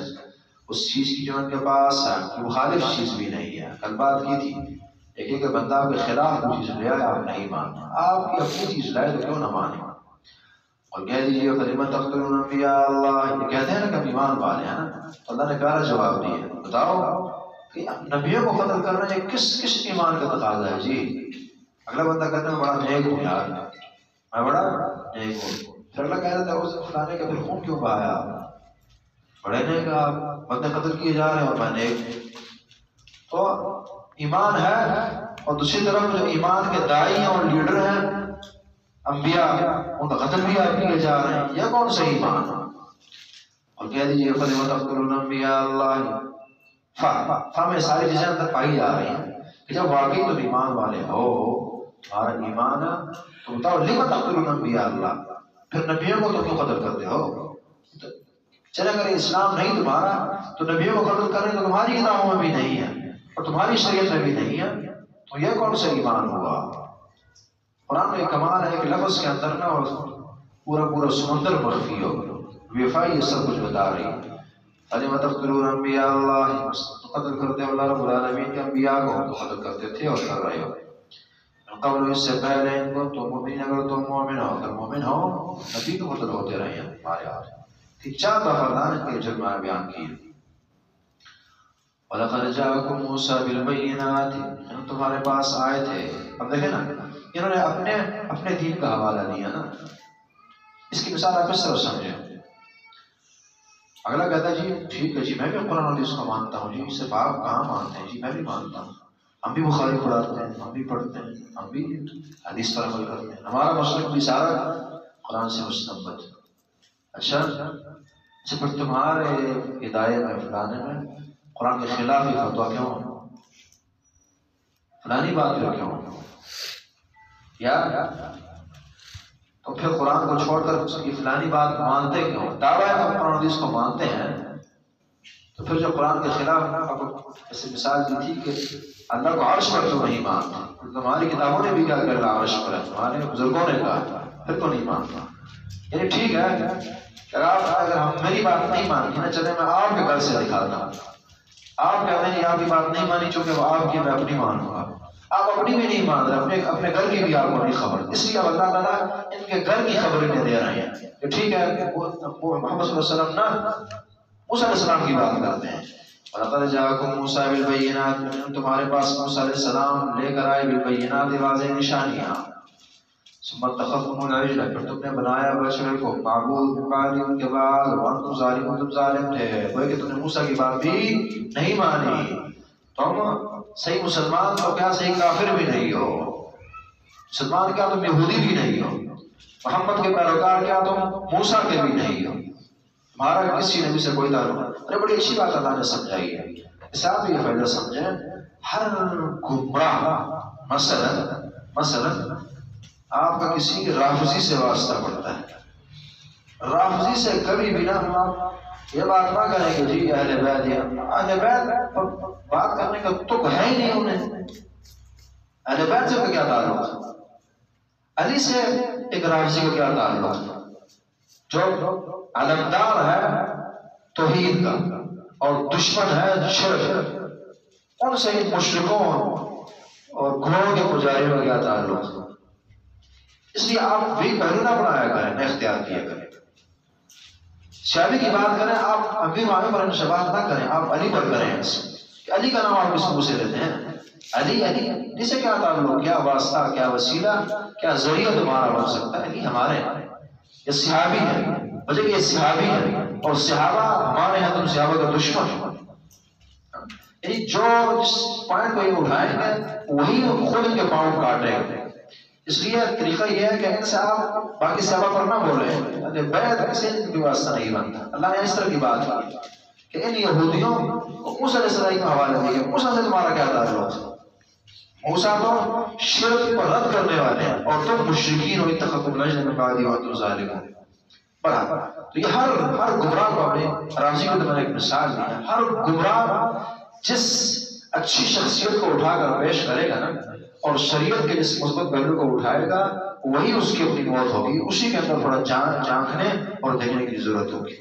اس چیز کی جو ان کے پاس ہے، مخالف چیز بھی نہیں ہے. کل بات کی تھی ایک بندہ آپ کے خلاف کوئی چیز لے آئے آپ نہیں ماننا، آپ کی اپنی چیز لائے تو کیوں نہ مانے. اور کہہ دیجیے فَلِمَ تَقْتُلُونَ انبیاء اللہ، یہ کہتے ہیں نا کہ ہم ایمان والے ہیں نا. اللہ نے پیارا جواب دیا، بتاؤ کہ نبیوں کو قتل کرنا یہ کس ایمان کا تقاضا ہے. جی اگلا بندہ کہتا ہے میں بڑا نیک ہوں یار، میں بڑا نیک ہوں. پھر اللہ کہہ رہا تھا فلانے کا پھر خون کیوں بہایا، بڑے نیک آپ بندے قتل کیے جا رہے ہیں اور میں نیک. تو ایمان ہے. اور دوسری طرف جو ایمان کے داعی ہیں اور لیڈر ہیں انبیاء، ان کا قتل بھی آپ کیے جا رہے ہیں. یہ کون سا ایمان؟ اور کہہ دیجیے فَلِمَ تَقْتُلُونَ انبیاء اللہ، فا میں ساری چیزیں اندر پائی جا رہی ہیں کہ جب واقعی تم ایمان والے ہو، تمہارا ایمان ہے تو بتاؤ لِمَ تَقْتُلُونَ انبیاء اللہ، پھر نبیوں کو تو کیوں قتل کرتے ہو؟ چلے اگر اسلام نہیں تمہارا تو نبیوں کو قتل کرنے تو تمہاری کتابوں میں بھی نہیں ہے اور تمہاری شریعت میں بھی نہیں ہے. تو یہ کون سا ایمان ہوا؟ قرآن میں کمال ہے کہ لفظ کے اندر نا پورا سمندر مخفی ہو، وفائی یہ سب کچھ بتا رہی ہے. فَلِمَ تَقْتُلُونَ انبیاء اللہ، قتل کرتے اللہ رب العالمین کے انبیاء کو تو قتل کرتے تھے اور کر رہے ہو. قبل اس سے پہلے ان کو تم مومن، اگر تم مومن ہو، اگر مومن ہو نبی تو قتل ہوتے رہے ہیں ہمارے ہاتھ. تین چار دفعہ اللہ نے جرمانہ بیان کی. وَلَقَدْ جَاءَكُم مُوسَىٰ بِالْبَيِّنَاتِ، تمہارے پاس آئے تھے. اب دیکھیں نا انہوں نے اپنے دین کا حوالہ دیا نا. اس کی مثال آپ اس طرح سمجھیں، اگلا کہتا ہے جی ٹھیک ہے جی میں بھی قرآن اور حدیث کو مانتا ہوں جی، صرف آپ کہاں مانتے ہیں جی، میں بھی مانتا ہوں، ہم بھی بخاری پڑھاتے ہیں، ہم بھی پڑھتے ہیں، ہم بھی حدیث پر عمل کرتے ہیں، ہمارا مسلک بھی سارا قرآن سے مستنبط ہے۔ اچھا پھر تمہارے ہدایے میں فلانے میں قرآن کے خلاف ہی فتویٰ کیوں، فلانی بات پہ کیوں، یا تو پھر قرآن کو چھوڑ کر اس کی فلانی بات مانتے کیوں؟ دعویٰ ہے ہم قرآن حدیث کو مانتے ہیں، تو پھر جو قرآن کے خلاف ایسے مثال دی تھی کہ اللہ کو عرش پر کیوں نہیں مانتا، تمہاری کتابوں نے بھی کیا کر رہا عرش پر ہے، تمہارے بزرگوں نے کہا، پھر تو نہیں مانتا۔ یعنی ٹھیک ہے اگر ہم میری بات نہیں مانتی نا، چلے میں آپ کے گھر سے دکھاتا ہوں، آپ کہتے ہیں آپ کی بات نہیں مانی چونکہ وہ آپ کی میں اپنی مانوں گا، آپ اپنی بھی نہیں مان رہے، اپنے گھر کی بھی آپ کو نہیں خبر، اس لیے اللہ تعالیٰ ان کے گھر کی خبر انہیں دے رہے ہیں کہ ٹھیک ہے وہ محمد صلی اللہ علیہ وسلم نا موسیٰ علیہ السلام کی بات کرتے ہیں، وَلَقَدْ جَاءَكُم مُوسَىٰ بِالْبَيِّنَاتِ، تمہارے پاس موسیٰ علیہ السلام لے کر آئے بالبینات واضح نشانیاں، ثم اتخذتم العجل، پھر تم نے بنایا بچڑے کو معبود من بعدی ان کے بعد، وانتم ظالمون، تم ظالم تھے، وہ کہ تم نے موسیٰ کی بات بھی نہیں مانی، تم صحیح مسلمان تو کیا صحیح کافر بھی نہیں ہو، مسلمان کیا تم یہودی بھی نہیں ہو، محمد کے پیروکار کیا تم موسیٰ کے بھی نہیں ہو، تمہارا کسی نبی سے کوئی تعلق نہیں۔ ارے بڑی اچھی بات اللہ نے سمجھائی ہے، اس سے آپ یہ فائدہ سمجھیں، ہر گمراہ مثلا آپ کا کسی رافضی سے واسطہ پڑتا ہے، رافضی سے کبھی بھی نہ یہ بات نہ کریں کہ جی اہل بیت، یا اہل بیت بات کرنے کا تک ہے ہی نہیں انہیں، اہل بیت سے کیا تعلق، علی سے ایک رافضی کا کیا تعلق، جو علمدار ہے توحید کا اور دشمن ہے شرک، ان سے مشرکوں اور گروہوں کے پجاریوں کا کیا تعلق، اس لیے آپ بھی پہلو نہ بنایا کریں، نہ اختیار کیا کریں، شاعری کی بات کریں آپ امیر معاویہ پر انشباط نہ کریں، آپ علی پر کریں، کہ علی کا نام آپ اس منہ سے لیتے ہیں، علی سے کیا تعلق، کیا واسطہ، کیا وسیلہ، کیا ذریعہ تمہارا بن سکتا ہے، علی ہمارے یہ صحابی ہے، وجہ کہ یہ صحابی ہے اور صحابہ ہمارے ہیں، تم صحابہ کا دشمن، یعنی جو جس پوائنٹ کو یہ اٹھائیں گے وہی خود ان کے پاؤں کاٹے گا، اس لیے طریقہ یہ ہے کہ ان سے آپ باقی صحابہ پر نہ بولیں، بیعت سے ان کی واسطہ نہیں بنتا۔ اللہ نے اس طرح کی بات کی کہ ان یہودیوں کو موسیٰ علیہ السلام کا حوالہ دیا، موسیٰ سے تمہارا کیا تعلق ہے، موسیٰ تو شرک پر رد کرنے والے ہیں اور تم مشرکین ہو، اتخذتم العجل من بعدی وانتم ظالمون۔ پڑھا تو یہ ہر گمراہ کو اپنے رازی کو میں نے ایک مثال دی ہے، ہر گمراہ جس اچھی شخصیت کو اٹھا کر پیش کرے گا نا اور شریعت کے جس مثبت پہلو کو اٹھائے گا وہی اس کی اپنی موت ہوگی، اسی کے اندر تھوڑا جانکنے اور دیکھنے کی ضرورت ہوگی۔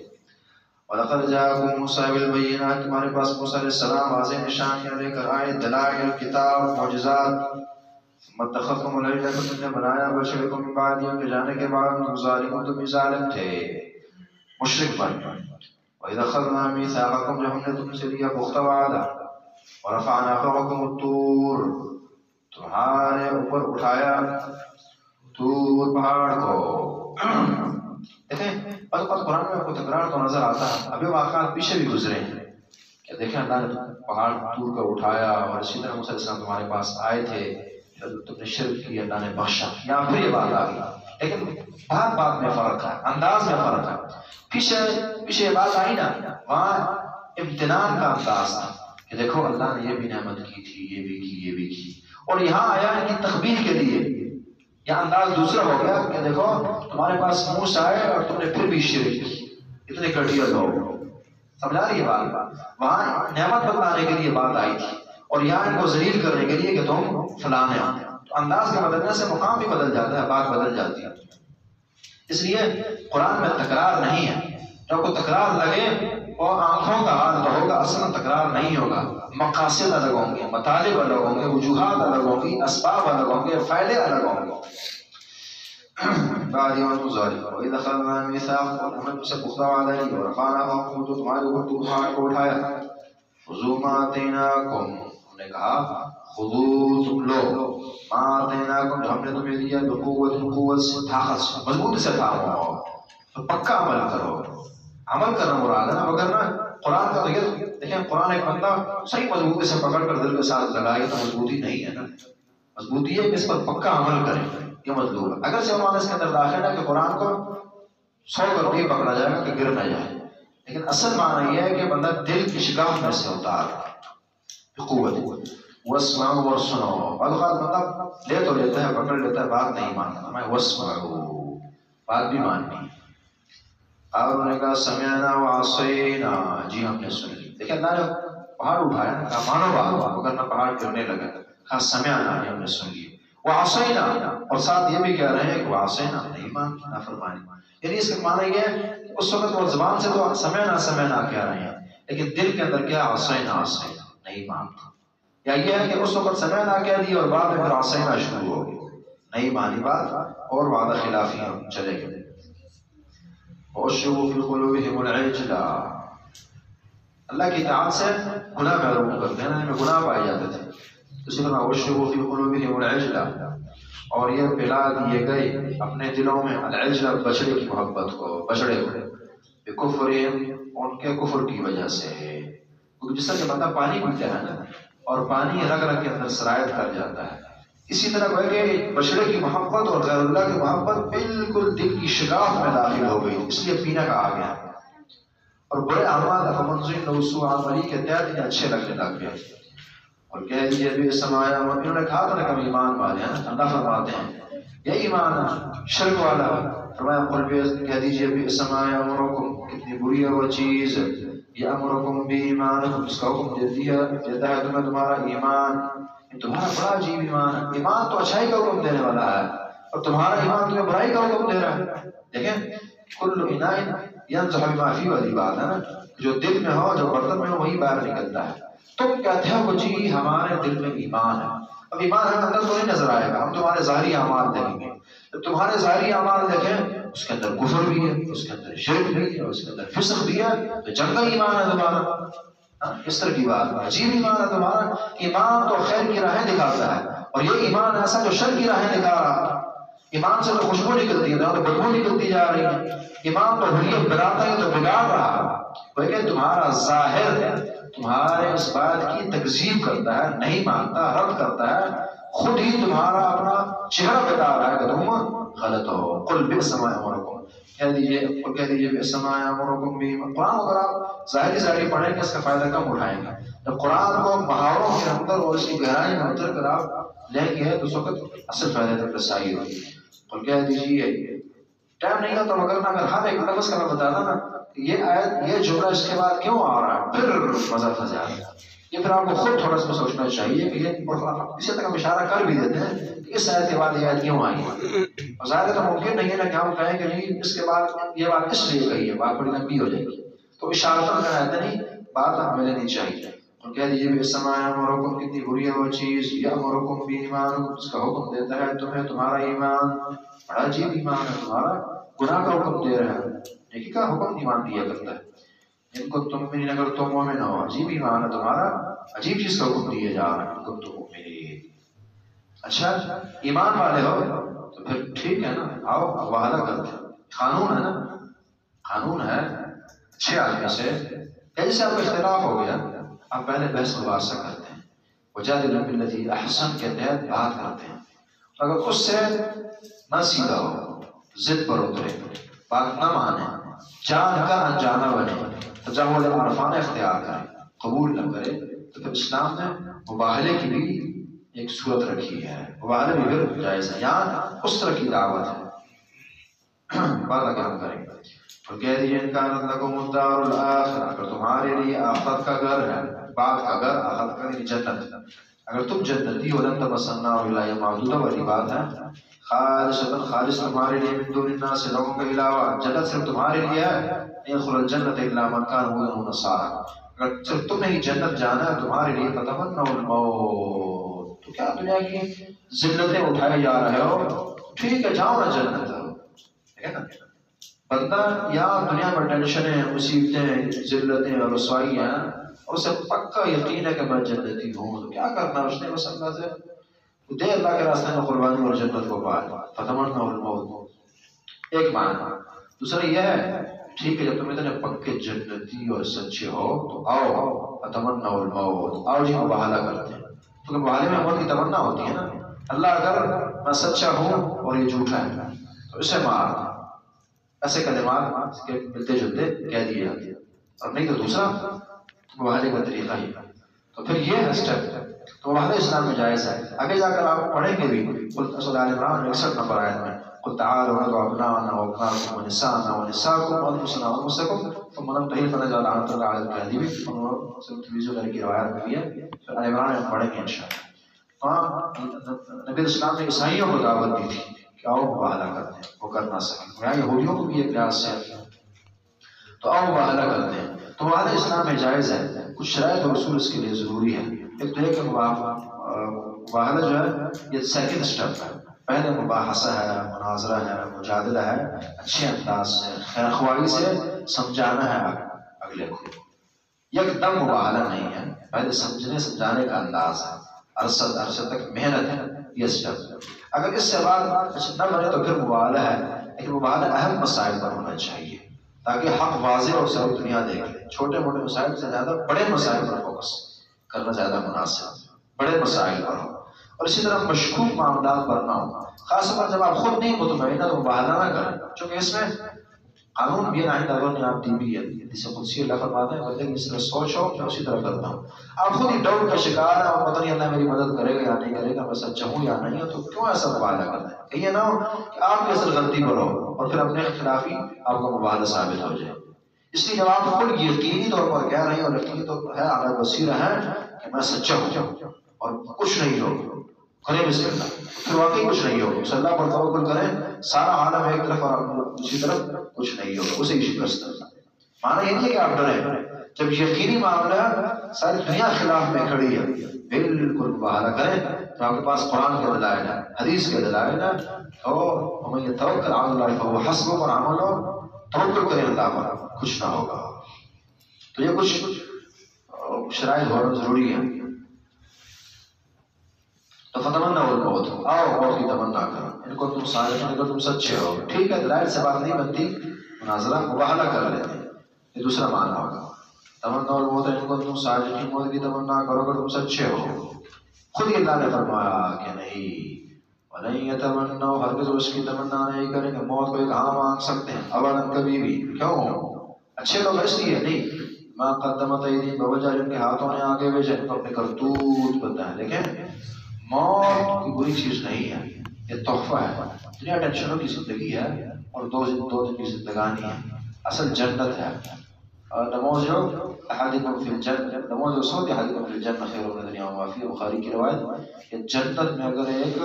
وَلَقَدْ جَاءَكُم مُوسَىٰ بِالْبَيِّنَاتِ، تمہارے پاس موسیٰ علیہ السلام واضح نشانیاں لے کر آئے، دلائل، کتاب، معجزات، ثُمَّ اتَّخَذْتُمُ الْعِجْلَ، پھر تم نے بنایا بچڑے کو من بعدی ان کے جانے کے بعد، تم ظالمون، تم ظالم تھے، مشرک بن۔ وَإِذْ أَخَذْنَا مِيثَاقَكُمْ، جب ہم نے تم سے لیا پختہ وعدہ، وَرَفَعْنَا فَوْقَكُمُ الطُّورَ، تمہارے اوپر اٹھایا طور پہاڑ کو۔ دیکھیں بعض اوقات قرآن میں آپ کو تکرار تو نظر آتا ہے، ابھی واقعات پیچھے بھی گزرے ہیں کہ دیکھیں اللہ نے پہاڑ طور کو اٹھایا اور اسی طرح موسیٰ علیہ السلام تمہارے پاس آئے تھے، تم نے شرک کی، اللہ نے بخشا، یہاں پھر یہ بات آ گئی، لیکن بات میں فرق ہے، انداز میں فرق ہے۔ پیچھے یہ بات آئی نا، وہاں امتنان کا انداز تھا کہ دیکھو اللہ نے یہ بھی نعمت کی تھی، یہ بھی کی، یہ بھی کی، اور یہاں آیا ان کی تخبیر کے لیے، یہاں انداز دوسرا ہو گیا کہ دیکھو تمہارے پاس موسیٰ آئے اور تم نے پھر بھی شرک کی، اتنے گھٹیا لوگ، سمجھا رہی ہے بات، وہاں نعمت بتلانے کے لیے بات آئی تھی اور یہاں ان کو ذلیل کرنے کے لیے کہ تم فلانے ہو، تو انداز کے بدلنے سے مقام بھی بدل جاتا ہے، بات بدل جاتی ہے۔ اس لیے قرآن میں تکرار نہیں ہے، جب کو تکرار لگے اور آنکھوں کا حال تو ہوگا، اصلا تکرار نہیں ہوگا، مقاصد الگ ہوں گے، مطالب الگ ہوں گے، وجوہات الگ ہوں گی، اسباب الگ ہوں گے، فائدے الگ ہوں گے۔ بعد یوم ظالم وَإِذْ أَخَذْنَا مِيثَاقَكُمْ، ہم نے تم سے پختہ وعدہ لیا، وَرَفَعْنَا فَوْقَكُمُ الطُّورَ، تمہارے اوپر طور پہاڑ کو اٹھایا، خُذُوا مَا آتَيْنَاكُمْ، ہم نے کہا خُذُوا تم لو، مَا آتَيْنَاكُمْ، جو ہم نے تمہیں دیا، بِقُوَّةٍ، قوت سے، طاقت سے، مضبوطی سے تھامو، تو پکا عمل کرو. عمل کرنا مراد ہے نا، مگر نا قرآن کا تو یہ دیکھیں، قرآن ایک بندہ صحیح مضبوطی سے پکڑ کر دل کے ساتھ لگائے تو مضبوطی نہیں ہے نا، مضبوطی ہے کہ اس پر پکا عمل کریں، یہ مطلوب ہے. اگر سے ہمارے اس کے اندر داخل ہے کہ قرآن کو 100 کر نہیں پکڑا جائے گا کہ گر نہ جائے، لیکن اصل معنی یہ ہے کہ بندہ دل کی شگاف میں سے اتار قوت وسمع ورسنو. بعض اوقات بندہ لے تو لیتا ہے، پکڑ لیتا ہے، بات نہیں مانتا. میں وسمع بات بھی ماننی. اور انہوں نے کہا سمعنا وعصینا، جی ہم نے سن لی. دیکھیں اللہ نے پہاڑ اٹھایا نا، کہا مانو بات، مگر نہ پہاڑ گرنے لگا. کہا سمعنا، ہم نے سن لی. وعصینا، اور ساتھ یہ بھی کہہ رہے ہیں کہ وعصینا، نہیں مانتے، نافرمانی. یعنی اس کا معنی یہ ہے کہ اس وقت وہ زبان سے تو سمعنا سمعنا کہہ رہے ہیں، لیکن دل کے اندر کیا عصینا عصینا، نہیں مانتا. یا یہ ہے کہ اس وقت سمعنا کہہ دی اور بعد میں پھر عصینا شروع ہو گئی، نہیں مانی بات اور وعدہ خلافی چلے گئے. وَأُشْرِبُوا فِي قُلُوبِهِمُ الْعِجْلَ، اللہ کی اطاعت سے گناہ محروم کرتے ہیں، ان میں گناہ پائے جاتے تھے. اسی طرح وَأُشْرِبُوا فِي قُلُوبِهِمُ الْعِجْلَ، اور یہ پلا دیے گئے اپنے دلوں میں العجل، بچڑے کی محبت کو، بچڑے کو، بِكُفْرِهِمْ، ان کے کفر کی وجہ سے. کیونکہ جس طرح کہ بندہ پانی پیتا ہے نا، اور پانی رگ رگ کے اندر سرایت کر جاتا ہے، اسی طرح وہ کہ بچڑے کی محبت اور غیر اللہ کی محبت بالکل دل کی شگاف میں داخل ہو گئی، اس لیے پینا کا آ گیا. اور برے اعمال فمنظر لوسو عملی کے تحت انہیں اچھے لگنے لگ گئے. اور کہہ دیجیے بھی سمایا، انہوں نے کہا تھا نا کہ ایمان والے ہیں، اللہ فرماتے ہیں یہ ایمان شرک والا. فرمایا قل بھی کہہ دیجیے بھی سمایا امرکم، کتنی بری ہے وہ چیز، یہ امرکم بھی ایمان، اس کا حکم دیتا ہے تمہیں تمہارا ایمان. تمہارا بڑا عجیب ایمان ہے. ایمان تو اچھائی کا حکم دینے والا ہے، اور تمہارا ایمان تمہیں برائی کا حکم دے رہا ہے. دیکھیں کل اناء ینضح بما فیہ والی بات ہے نا، جو دل میں ہو، جو برتن میں ہو، وہی باہر نکلتا ہے. تم کہتے ہو کہ جی ہمارے دل میں ایمان ہے. اب ایمان ہمیں اندر تو نہیں نظر آئے گا، ہم تمہارے ظاہری اعمال دیکھیں گے. جب تمہارے ظاہری اعمال دیکھیں اس کے اندر کفر بھی ہے، اس کے اندر شرک بھی ہے، اس کے اندر فسق بھی ہے، تو جنگل ایمان ہے تمہارا. اس طرح کی بات عجیب ایمان ہے تمہارا. ایمان تو خیر کی راہیں دکھاتا ہے، اور یہ ایمان ایسا جو شر کی راہیں دکھا رہا. ایمان سے تو خوشبو نکلتی ہے، تو بدبو نکلتی جا رہی ہے. ایمان تو حریت بناتا ہے تو بگاڑ رہا. لیکن تمہارا ظاہر تمہارے اس بات کی تکذیب کرتا ہے، نہیں مانتا، رد کرتا ہے. خود ہی تمہارا اپنا چہرہ بتا رہا ہے کہ تم غلط ہو. قل بئس ما یأمرکم، کہہ دیجیے بئس ما یأمرکم بھی. قرآن اگر آپ ظاہری پڑھیں گے اس کا فائدہ کم اٹھائیں گے. جب قرآن کو محاوروں کے اندر اور اس کی گہرائی میں اتر کر آپ لیں گے تو اس وقت اصل فائدہ تک رسائی ہوگی. اور کہہ دیجیے ٹائم نہیں ہوتا، مگر اگر ہر ایک لفظ کا میں بتانا نا یہ آیت، یہ جملہ اس کے بعد کیوں آ رہا ہے، پھر مزہ پھنس جائے گا. یہ پھر آپ کو خود تھوڑا سا سوچنا چاہیے کہ یہ اسی طرح ہم اشارہ کر بھی دیتے ہیں کہ اس آیت کے بعد یہ آیت کیوں آئی ہے. اور ظاہر تو ممکن نہیں ہے نا کہ ہم کہیں کہ نہیں اس کے بعد یہ بات اس لیے کہی ہے، بات بڑی لمبی ہو جائے گی. تو اشارہ اگر آیت نہیں، بات ہمیں لینی چاہیے. اور کہہ دیجیے بئس ما یأمرکم، کتنی بری ہے وہ چیز، یأمرکم بإیمان، اس کا حکم دیتا ہے تمہیں تمہارا ایمان. بڑا عجیب ایمان ہے تمہارا، گناہ کا حکم دے رہا ہے، نیکی کا حکم ایمان دیا کرتا ہے. ان کو تم بھی اگر تم مومن ہو، عجیب ایمان ہے تمہارا، عجیب چیز کا حکم دیا جا رہا ہے. ان کو تم مومن، اچھا ایمان والے ہو تو پھر ٹھیک ہے نا، آؤ وعدہ کرتے ہیں. قانون ہے نا، قانون ہے اچھے آدمی سے. جیسے آپ کو اختلاف ہو گیا، آپ پہلے بحث مباحثہ کرتے ہیں، وجادلوا بالتی احسن کے تحت بات کرتے ہیں. اگر اس سے نہ سیدھا ہو، ضد پر اترے، بات نہ مانے، جان کا انجانا بنے، تجاوز عرفانہ اختیار کرے، قبول نہ کرے، تو پھر اسلام نے مباہلے کی بھی ایک صورت رکھی ہے. مباہلے بھی پھر جائز ہے، یہاں اس طرح کی دعوت ہے. بات آگے ہم کریں گے. اور کہہ دیجیے ان کا لکم الدار الآخرہ، اگر تمہارے لیے آخرت کا گھر ہے، بعد کا گھر، آخرت کا یعنی جنت. اگر تم جنتی ہو، لن تمسنا الا، یہ معدودہ والی بات ہے. خالصۃ، خالص تمہارے لیے، من دون الناس، لوگوں کے علاوہ. جنت صرف تمہارے لیے ہے. يدخل الجنة الا من كان هودا ونصارى. اگر صرف تمہیں ہی جنت جانا ہے تمہارے لیے، فتمنوا الموت، تو کیا دنیا کی ذلتیں اٹھائے جا رہے ہو؟ ٹھیک ہے جاؤ نا جنت. ہے نا بندہ یہاں دنیا میں ٹینشنیں، مصیبتیں، ذلتیں اور رسوائیاں، اور اسے پکا یقین ہے کہ میں جنتی ہوں، تو کیا کرنا اس نے؟ بس اللہ سے دے، اللہ کے راستے میں قربانی اور جنت کو پائے. فتمنوا الموت ایک معنی. دوسرا یہ ہے ٹھیک ہے جب تم اتنے پکے جنتی اور سچے ہو تو آؤ تمنا الموت، آؤ جی مباہلہ کرتے ہیں، کیونکہ مباہلے میں موت کی تمنا ہوتی ہے نا، اللہ اگر میں سچا ہوں اور یہ جھوٹا ہے تو اسے مار، ایسے کلمات کے ملتے جلتے کہہ دیے جاتے ہیں، اور نہیں تو دوسرا مباہلے کا طریقہ ہی، تو پھر یہ ہے اسٹیپ، تو مباہلہ اسلام میں جائز ہے۔ آگے جا کر آپ پڑھیں گے بھی سورہ آل عمران 61 نمبر آیت میں قل تعالوا ندعو ابناءنا وابناءكم ونساءنا ونساءكم وانفسنا وانفسكم ثم نبتهل فنجعل لعنة الله على الكاذبين، اور ترمذی وغیرہ کی روایت میں بھی ہے، پھر آل عمران میں پڑھیں گے انشاءاللہ۔ وہاں نبی اسلام نے عیسائیوں کو دعوت دی تھی کہ آؤ مباہلہ کرتے ہیں، وہ کر نہ سکے، یہاں یہودیوں کو بھی ایک لحاظ سے تو آؤ مباہلہ کرتے ہیں، تو مباہلہ اسلام میں جائز ہے، کچھ شرائط اور اصول اس کے لیے ضروری ہے۔ ایک تو یہ کہ مباہلہ جو ہے یہ سیکنڈ اسٹیپ ہے، پہلے مباحثہ ہے، مناظرہ ہے، مجادلہ ہے، اچھے انداز سے خیر خواہی سے سمجھانا ہے اگلے کو، یک دم مباہلہ نہیں ہے، پہلے سمجھنے سمجھانے کا انداز ہے، عرصہ تک محنت ہے، یہ اسٹیپ۔ اگر اس سے بعد نہ بنے تو پھر مباہلہ ہے، لیکن مباہلہ اہم مسائل پر ہونا چاہیے تاکہ حق واضح اور ساری دنیا دیکھ لے، چھوٹے موٹے مسائل سے زیادہ بڑے مسائل پر فوکس کرنا زیادہ مناسب، بڑے مسائل پر ہو، اور اسی طرح مشکوک معاملات پر نہ ہو، خاص طور پر جب آپ خود نہیں مطمئن تو مباہلہ نہ کریں، چونکہ اس میں قانون بھی ہے، آپ دی بھی ہے، جسے قدسی اللہ فرماتے ہیں بندے اس طرح سوچ ہو میں اسی طرح کرتا ہوں، آپ خود ہی ڈاؤٹ کا شکار ہیں اور پتہ نہیں اللہ میری مدد کرے گا یا نہیں کرے گا، میں سچا ہوں یا نہیں ہوں، تو کیوں ایسا مباہلہ کرنا ہے؟ کہیں یہ نہ ہو کہ آپ کی اصل غلطی پر ہو اور پھر اپنے خلاف ہی آپ کا مباہلہ ثابت ہو جائے۔ اس لیے جب آپ خود یقینی طور پر کہہ رہے ہیں اور یقینی طور پر ہے اعلیٰ بصیرہ ہے کہ میں سچا ہوں اور کچھ نہیں ہو، کریں بسم اللہ، پھر واقعی کچھ نہیں ہوگا، صلی اللہ پر توکل کریں، سارا عالم ایک طرف اور دوسری طرف کچھ نہیں ہوگا، اسے ہی شکست ہے۔ معنی یہ نہیں ہے کہ آپ ڈریں، جب یقینی معاملہ ساری دنیا خلاف میں کھڑی ہے بالکل مباہلہ کریں، تو آپ کے پاس قرآن کے دلائل ہے، حدیث کے دلائل ہے، اور ومن یتوکل علی اللہ فہو حسبہ پر عمل ہو، توکل کریں اللہ پر، کچھ نہ ہوگا۔ تو یہ کچھ شرائط ہونا ضروری ہے۔ تو فتمنا الموت، آؤ موت کی تمنا کرو، ان کو تم صالحین، اگر تم سچے ہو، ٹھیک ہے دلائل سے بات نہیں بنتی، مناظرہ مباہلہ کر لیتے ہیں، یہ دوسرا معنی ہوگا۔ تمنا الموت، ان کو تم صالحین، موت کی تمنا کرو اگر تم سچے ہو۔ خود ہی اللہ نے فرمایا کہ نہیں، وَلَن يَتَمَنَّوْا، ہرگز اس کی تمنا نہیں کریں گے، موت کو ایک ہاں مانگ سکتے ہیں ابدا کبھی بھی، کیوں؟ اچھے لوگ اس لیے نہیں، ما قدمت ایدیہم، بوجہ جن کے ہاتھوں نے آگے بھیجے، ان کو اپنے کرتوت پتہ ہے، لیکن موت کی بری چیز نہیں ہے، یہ تحفہ ہے۔ دنیا ٹینشنوں کی زندگی ہے اور دو دن کی زندگانی ہے، اصل جنت ہے۔ نموذ احدکم فی الجنہ، نموذ صوت احدکم فی الجنہ خیر من الدنیا وما فیہا، بخاری کی روایت کہ جنت میں اگر ایک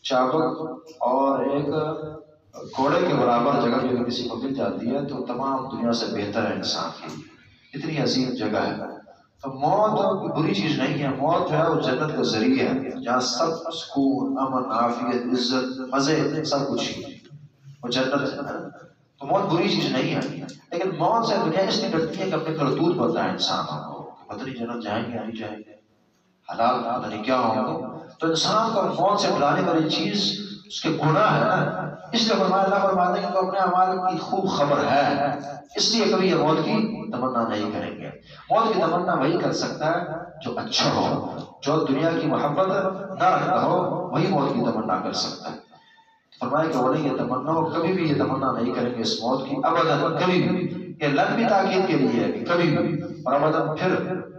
چابک اور ایک گھوڑے کے برابر جگہ بھی اگر کسی کو مل جاتی ہے تو تمام دنیا سے بہتر ہے انسان کی، اتنی عظیم جگہ ہے۔ تو موت کوئی بری چیز نہیں ہے، موت جو ہے وہ جنت کا ذریعہ ہے، جہاں سب سکون، امن، عافیت، عزت، مزے، سب کچھ ہی وہ جنت ہے۔ تو موت بری چیز نہیں ہے، لیکن موت سے دنیا اس لیے ڈرتی ہے کہ اپنے کرتوت پتہ ہے انسان کو، پتہ نہیں جنت جائیں گے یا نہیں جائیں گے، حلال پتہ نہیں کیا ہوگا۔ تو انسان کو موت سے ڈرانے والی چیز اس کے گناہ ہے نا، اس لیے فرمایا، اللہ فرماتے ہیں کہ تو اپنے اعمال کی خوب خبر ہے، اس لیے کبھی یہ موت کی تمنا نہیں کریں گے۔ موت کی تمنا وہی کر سکتا ہے جو اچھا ہو، جو دنیا کی محبت نہ رکھتا ہو، وہی موت کی تمنا کر سکتا ہے۔ فرمایا کہ وہ نہیں یہ تمنا، وہ کبھی بھی یہ تمنا نہیں کریں گے اس موت کی، ابدا کبھی بھی۔ یہ لن بھی تاکید کے لیے ہے کہ کبھی بھی، اور ابدا پھر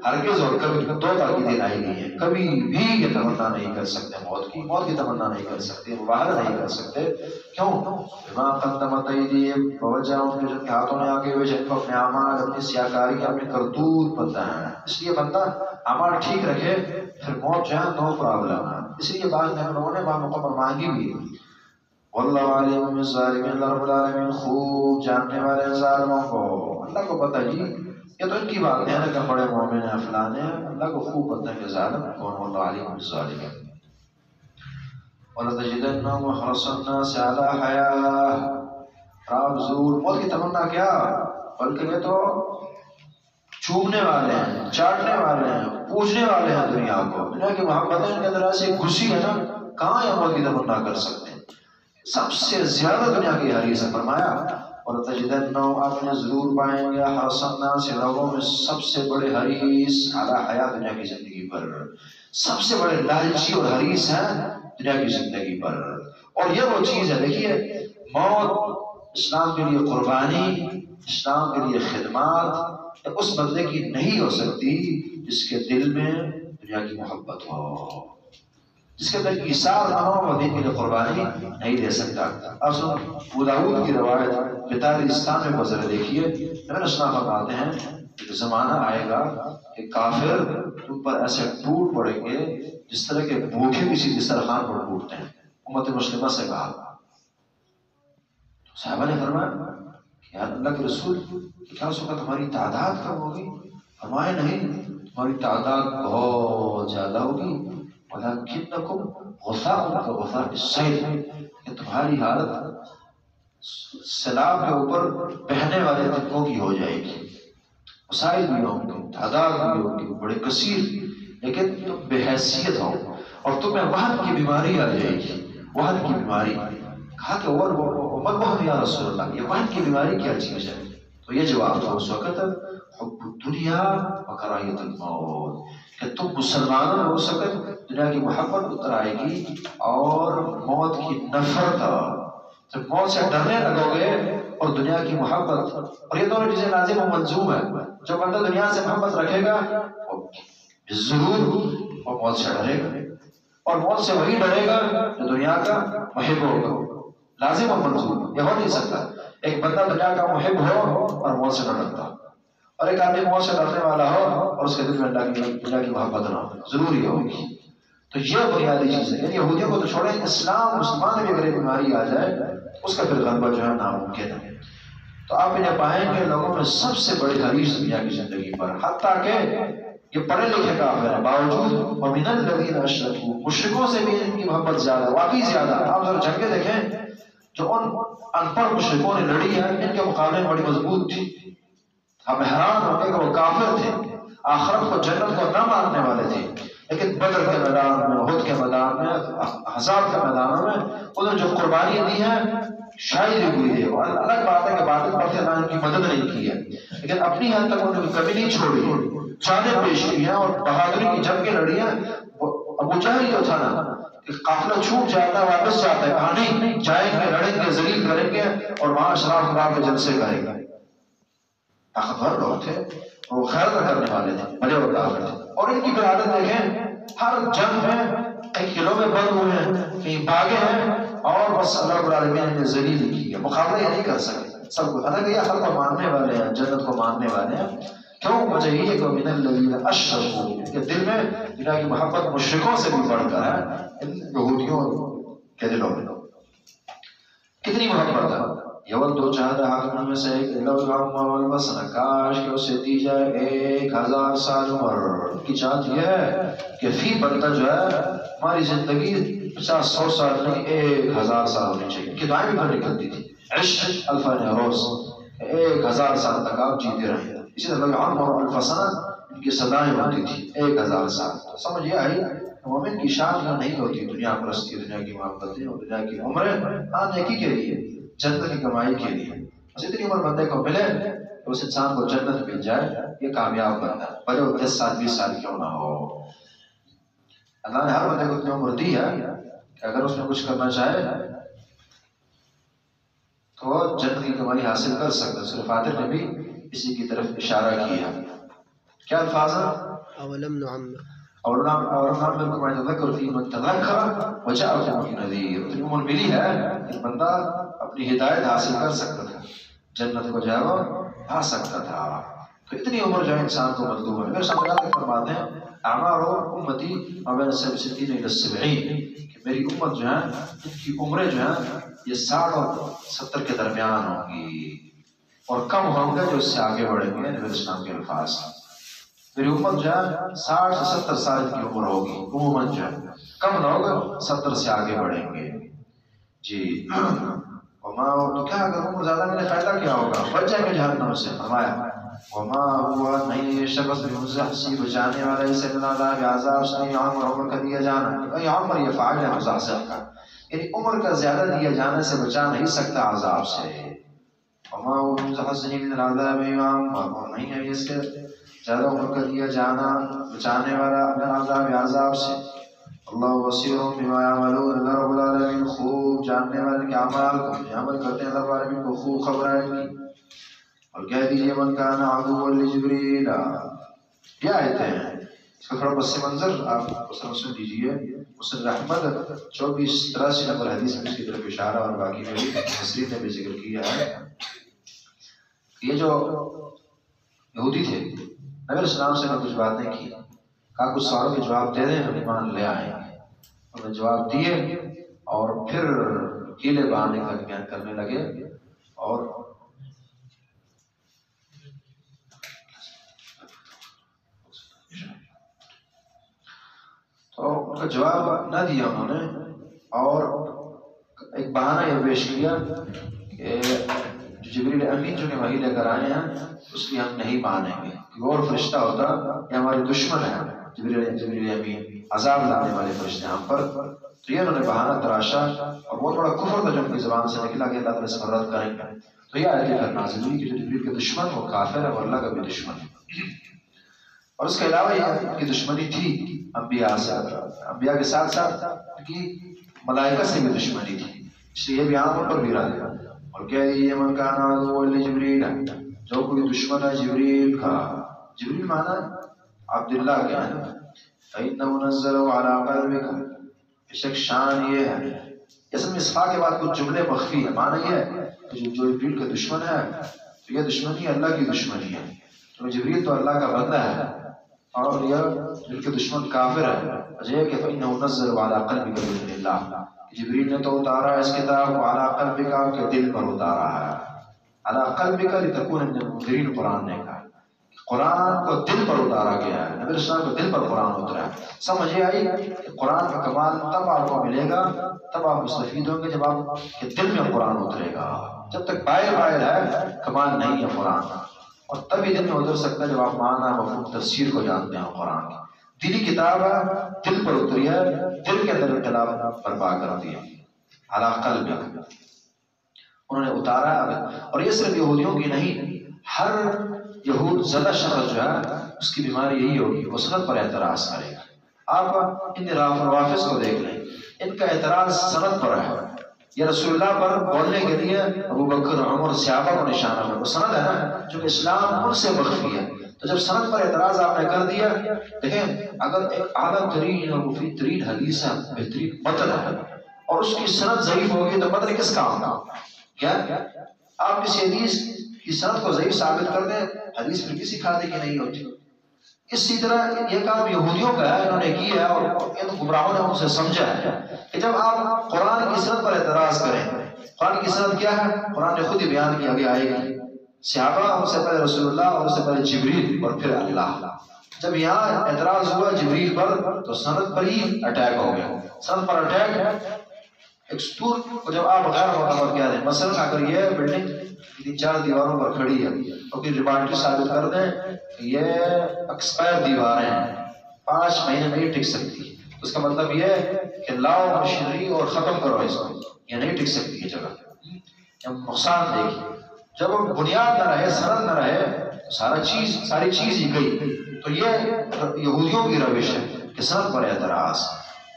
ہرگز اور کبھی، دو تاکیدیں لائی گئی ہیں، کبھی بھی یہ تمنا نہیں کر سکتے موت کی، موت کی تمنا نہیں کر سکتے، مباہلہ نہیں کر سکتے، کیوں؟ بما قدمت ایدیہم، بوجہ ان کے جن کے ہاتھوں نے آگے بھیجے، ان کو اپنے اعمال، اپنی سیاکاری، اپنے کرتوت پتہ ہے، اس لیے بندہ اعمال ٹھیک رکھے، پھر موت جو ہے نو پرابلم ہے۔ اس لیے بعض لوگوں نے بعض موقع پر مانگی بھی، واللہ عالم بالظالمین، اللہ رب العالمین خوب جاننے والے ظالموں کو، اللہ کو پتہ جی، یہ تو ان کی بات ہے نا کہ بڑے مومن ہیں فلانے ہیں، اللہ کو خوب پتہ ہے کہ ظالم کون، واللہ عالم بالظالمین۔ وَلَتَجِدَنَّهُمْ أَحْرَصَ النَّاسِ عَلَىٰ حَيَاةٍ، آپ ضرور موت کی تمنا کیا، بلکہ یہ تو چومنے والے ہیں، چاٹنے والے ہیں، پوچھنے والے ہیں دنیا کو، دنیا کی محبتیں ان کے اندر ایسی گھسی ہے نا، کہاں یہ موت کی تمنا کر سکتے ہیں۔ سب سے زیادہ دنیا کی حریص ہے، فرمایا اور تجدنہم آپ نے ضرور پائیں گے حرص الناس لوگوں میں سب سے بڑے حریص علی حیات دنیا کی زندگی پر، سب سے بڑے لالچی اور حریص ہیں دنیا کی زندگی پر۔ اور یہ وہ چیز ہے، دیکھیے موت اسلام کے لیے قربانی، اسلام کے لیے خدمات اس بندے کی نہیں ہو سکتی جس کے دل میں دنیا کی محبت ہو، جس کے اندر ایثار نہ ہو، وہ دین کے لیے قربانی نہیں دے سکتا۔ اب سن ابو داؤد کی روایت کتاب اسلام میں گزر دیکھیے، نبی اسلام فرماتے ہیں کہ زمانہ آئے گا کہ کافر تم پر ایسے ٹوٹ پڑیں گے جس طرح کے بھوکے کسی دسترخوان پر ٹوٹتے ہیں۔ امت مسلمہ سے کہا، صحابہ نے فرمایا کہ یا اللہ کے رسول کیا اس وقت ہماری تعداد کم ہوگی؟ فرمایا نہیں، تمہاری تعداد بہت زیادہ ہوگی، وَلَكِنَّكُمْ غُثَاءٌ كَغُثَاءِ السَّيْلِ، کہ تمہاری حالت سیلاب کے اوپر بہنے والے تنکوں کی ہو جائے گی۔ وسائل بھی ہوں گے، تعداد بھی ہوگی بڑے کثیر، لیکن تم بے حیثیت ہو اور تمہیں وہن کی بیماری آ جائے گی، وہن کی بیماری۔ کہا کہ وہن یا رسول اللہ، یہ وہن کی بیماری کیا چیز ہے؟ تو یہ جواب تھا اس وقت، حب الدنیا وکراہیت الموت، کہ تم مسلمانوں میں اس وقت دنیا کی محبت اتر آئے گی اور موت کی نفرت، جب موت سے ڈرنے لگو گے اور دنیا کی محبت، اور یہ دونوں چیزیں لازم و ملزوم ہے۔ جو بندہ دنیا سے محبت رکھے گا ضرور وہ موت سے ڈرے گا، اور موت سے وہی ڈرے گا جو دنیا کا محب ہوگا، لازم و ملزوم، یہ ہو نہیں سکتا۔ ایک بندہ دنیا کا محب ہو اور موت سے نہ ڈرتا، اور ایک آدمی موت سے ڈرنے والا ہو اور اس کے دل میں دنیا کی محبت نہ ہو، ضروری ہوگی۔ تو یہ بنیادی چیز ہے۔ یعنی یہودیوں کو تو چھوڑیں، اسلام مسلمان میں اگر یہ بیماری آ جائے اس کا پھر غلبہ جو ہے ناممکن ہے۔ تو آپ انہیں پائیں گے لوگوں میں سب سے بڑی حریص دنیا کی زندگی پر، حتیٰ کہ یہ پڑھے لکھے کافر ہیں، باوجود وَمِنَ الَّذِينَ أَشْرَكُوا، مشرکوں سے بھی ان کی محبت زیادہ، واقعی زیادہ۔ آپ ذرا جنگیں دیکھیں جو ان ان پڑھ مشرکوں نے لڑی ہے، ان کے مقابلے میں بڑی مضبوط تھی۔ ہم حیران ہو گئے کہ وہ کافر تھے، آخرت کو جنت کو نہ ماننے والے تھے، لیکن بدر کے میدان میں، احد کے میدان میں، احزاب کے میدانوں میں انہوں نے جو قربانیاں دی ہیں شاید ہوئی ہے۔ اور الگ بات ہے کہ باطل پڑھتے نہ ان کی مدد نہیں کی ہے، لیکن اپنی حد تک انہوں نے کبھی نہیں چھوڑی، جانیں پیش کی ہیں اور بہادری کی جنگیں لڑی ہیں۔ ابو جہل جو تھا نا کہ قافلہ چھوٹ جاتا ہے واپس جاتا ہے، کہا نہیں، جائیں گے، لڑیں گے، ذلیل کریں گے اور وہاں اشراف خدا کے جلسے کریں گے۔ طاقتور لوگ تھے، وہ خیر کرنے والے تھے، بھلے وہ کافر تھے۔ اور ان کی عادت دیکھیں، ہر جنگ میں کئی قلعوں میں بند ہوئے ہیں، کہیں بھاگے ہیں، اور بس اللہ رب العالمین نے ذلیل کی ہے، مقابلہ یہ نہیں کر سکے سب کو۔ حالانکہ یہ حق کو ماننے والے ہیں، جنت کو ماننے والے ہیں۔ کیوں؟ وجہ یہ ہے کہ من الذین اشرکوا، کہ دل میں دنیا کی محبت مشرکوں سے بھی بڑھ کر ہے ان یہودیوں کے دلوں میں۔ کتنی محبت ہے! یود دو چاہتا حاکم میں سے ایک لو العمر والبسن، کاش کہ اسے دی جائے 1000 سال عمر۔ کی چاہت یہ ہے کہ فی بندہ جو ہے ہماری زندگی 50-100 سال نہیں 1000 سال ہونی چاہیے۔ ان کی دعائیں بھی پھر نکلتی تھی، عشق الفن روز، 1000 سال تک آپ جیتے رہے۔ اسی طرح عمر والفسن ان کی صدائیں ہوتی تھی 1000 سال۔ سمجھ یہ آئی مومن کی شان نہیں ہوتی دنیا پرستی، دنیا کی محبتیں اور دنیا کی عمریں، ہاں نیکی کے لیے، جنت کی کمائی کے لیے۔ بس اتنی عمر بندے کو ملے تو اس انسان کو جنت مل جائے، یہ کامیاب بندہ، بھلے وہ 10 سال 20 سال کیوں نہ ہو۔ اللہ نے ہر بندے کو اتنی عمر دی ہے کہ اگر اس میں کچھ کرنا چاہے تو وہ جنت کی کمائی حاصل کر سکتا ہے۔ سورہ فاتر نے بھی اسی کی طرف اشارہ کیا۔ کیا الفاظ ہیں؟ اولم نعمر اور نام میں تذکر فی من تذکر وجاءکم النذیر۔ اتنی عمر ملی ہے کہ بندہ اپنی ہدایت حاصل کر سکتا تھا، جنت کو جائے وہ پا سکتا تھا۔ تو اتنی عمر جو ہے انسان کو مطلوب ہے۔ میرے سامنے فرماتے ہیں اعمار امتی ما بین 60 الی 70، کہ میری امت جو ہے ان کی عمریں جو ہیں یہ 60 اور 70 کے درمیان ہوں گی، اور کم ہوں گے جو اس سے آگے بڑھیں گے۔ نبی اسلام کے الفاظ، میری امت جو ہے 60 سے 70 سال کی عمر ہوگی عموماً، جو ہے کم لوگ 70 سے آگے بڑھیں گے۔ جی وما، تو کیا اگر عمر زیادہ ملے فائدہ کیا ہوگا؟ بچ جائیں گے جہنم سے۔ فرمایا وما ہوا، نہیں شخص بمزحزح، بچانے والا اسے من عذاب عذاب سے، نہیں عمر کا دیا جانا، یہ عمر یہ فاعل ہے مزحزح کا، یعنی عمر کا زیادہ دیا جانے سے بچا نہیں سکتا عذاب سے۔ وما هو بمزحزح من العذاب امام، اور نہیں ہے اس سے زیادہ عمر کر دیا جانا بچانے والا من عذاب عذاب سے. اللہ بصیر بما یعملون، اللہ رب العالمین خوب جاننے والے کے اعمال کو، عمل کرتے ہیں اللہ رب العالمین کو خوب خبر ہے کی. اور کہہ دیجیے من کان عدوا لجبریل، کیا آیتیں ہیں اس کا تھوڑا پس منظر آپ سن لیجیے. مسند احمد 2483 نمبر حدیث میں اس کی طرف اشارہ، اور باقی میں بھی مفسرین نے بھی ذکر کیا ہے. یہ جو یہودی تھے نبی علیہ السلام سے کچھ باتیں کی، کہا کچھ سوالوں کے جواب دے دیں ہم ایمان لے آئیں گے. انہوں نے جواب دیے اور پھر ہیلے بہانے کا بیان کرنے لگے. اور تو ان کا جواب نہ دیا انہوں نے، اور ایک بہانہ یہ پیش کیا کہ جبریل امین جو کہ وحی لے کر آئے ہیں اس لیے ہم نہیں مانیں گے، اور فرشتہ ہوتا یہ ہمارے دشمن ہے. جبریل امین عذاب لانے والے فرشتے ہم پر. تو یہ انہوں نے بہانہ تراشا، اور بہت بڑا کفر تھا جو ان کی زبان سے نکلا کہ اللہ تعالیٰ اس پر رد کریں گے. تو یہ آیت پھر نازل ہوئی کہ جو جبریل کے دشمن وہ کافر ہے اور اللہ کا بھی دشمن ہے. اور اس کے علاوہ یہ ان کی دشمنی تھی انبیاء سے، انبیاء کے ساتھ ساتھ ان کی ملائکہ سے بھی دشمنی تھی، اس لیے یہ بھی عام پر بھی رہا. اور کہہ دیجیے من کان عدوا لجبریل، جو کوئی دشمن ہے جبریل کا. جبریل مانا عبداللہ کے ہیں. فإنه نزله على قلبك، بے شک شان یہ ہے. اس میں اسفا کے بعد کچھ جملے مخفی ہے. مانا یہ ہے کہ جو جبریل کا دشمن ہے تو یہ دشمنی اللہ کی دشمنی ہے. تو جبریل تو اللہ کا بندہ ہے اور یہ جبریل کے دشمن کافر ہے. یہ کہ فإنه نزله على قلبك بإذن الله، جبریل نے تو اتارا ہے اس کتاب کو على قلبك، آپ کے دل پر اتارا ہے. على قلبك لتكون من المنذرين، قرآن نے کہا قرآن کو دل پر اتارا گیا ہے. نبی السلام کو دل پر قرآن اترا ہے. سمجھ آئی کہ قرآن کا کمال تب آپ کو ملے گا، تب آپ مستفید ہوں گے جب آپ کے دل میں قرآن اترے گا. جب تک باہر ہے کمال نہیں ہے قرآن. اور تبھی دل میں اتر سکتا ہے جب آپ معنی مفہوم تفسیر کو جانتے ہیں. قرآن کی دلی کتاب ہے، دل پر اتری ہے، دل کے اندر انقلاب برپا کر دیا. علی قلبک انہوں نے اتارا. اور یہ صرف یہودیوں کی نہیں، ہر یہود زدہ شخص جو ہے اس کی بیماری یہی ہوگی، وہ سند پر اعتراض کرے گا. آپ ان روافض کو دیکھ لیں، ان کا اعتراض سند پر ہے. یہ رسول اللہ پر بولنے کے لیے ابو بکر عمر صحابہ کو نشانہ ہے، وہ سند ہے نا، جو کہ اسلام ان سے مخفی ہے. تو جب سند پر اعتراض آپ نے کر دیا، دیکھیں اگر ایک اعلیٰ ترین اور مفید ترین حدیث ہے، بہترین متن ہے، اور اس کی سند ضعیف ہوگی تو متن کس کام کا؟ کیا آپ کسی حدیث کی سند کو ضعیف ثابت کر دیں، حدیث پھر کسی کھاتے کی نہیں ہوتی. اسی طرح یہ کام یہودیوں کا ہے، انہوں نے کیا ہے، اور یہ تو گمراہوں نے ان سے سمجھا ہے کہ جب آپ قرآن کی سند پر اعتراض کریں، قرآن کی سند کیا ہے؟ قرآن نے خود ہی بیان کیا، آگے آئے گی. صحابہ ان سے پہلے رسول اللہ، اور اس سے پہلے جبریل، اور پھر اللہ. جب یہاں اعتراض ہوا جبریل پر تو سند پر ہی اٹیک ہو گیا. سند پر اٹیک، ایک سطور کو جب آپ غیر معتبر کہہ دیں، مثلا اگر یہ بلڈنگ 3-4 دیواروں پر کھڑی ہے اور پھر لیبارٹری ثابت کر دیں یہ ایکسپائر دیواریں ہیں، 5 مہینے میں یہ ٹک سکتی ہے، اس کا مطلب یہ ہے کہ لاؤ مشینری اور ختم کرو اس کو، یہ نہیں ٹک سکتی ہے جگہ. نقصان دیکھیے، جب بنیاد نہ رہے، سند نہ رہے، ساری چیز ہی گئی. تو یہ یہودیوں کی روش ہے کہ سند پر اعتراض.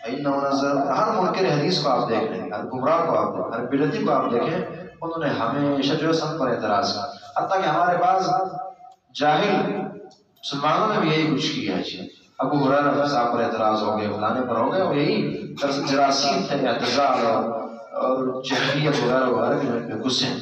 ہر منکر حدیث کو آپ دیکھ لیں، ہر گمراہ کو آپ دیکھیں، ہر بدعتی کو آپ دیکھیں، انہوں نے ہمیشہ جو ہے سند پر اعتراض کیا. حتیٰ کہ ہمارے پاس جاہل مسلمانوں نے بھی یہی کچھ کیا ہے. ابو ہریرہ صاحب پر اعتراض ہو گئے، فلانے پر ہو گئے، اور یہی جراثیم تھے، اعتزال اور جہلیت وغیرہ وغیرہ کے غصے.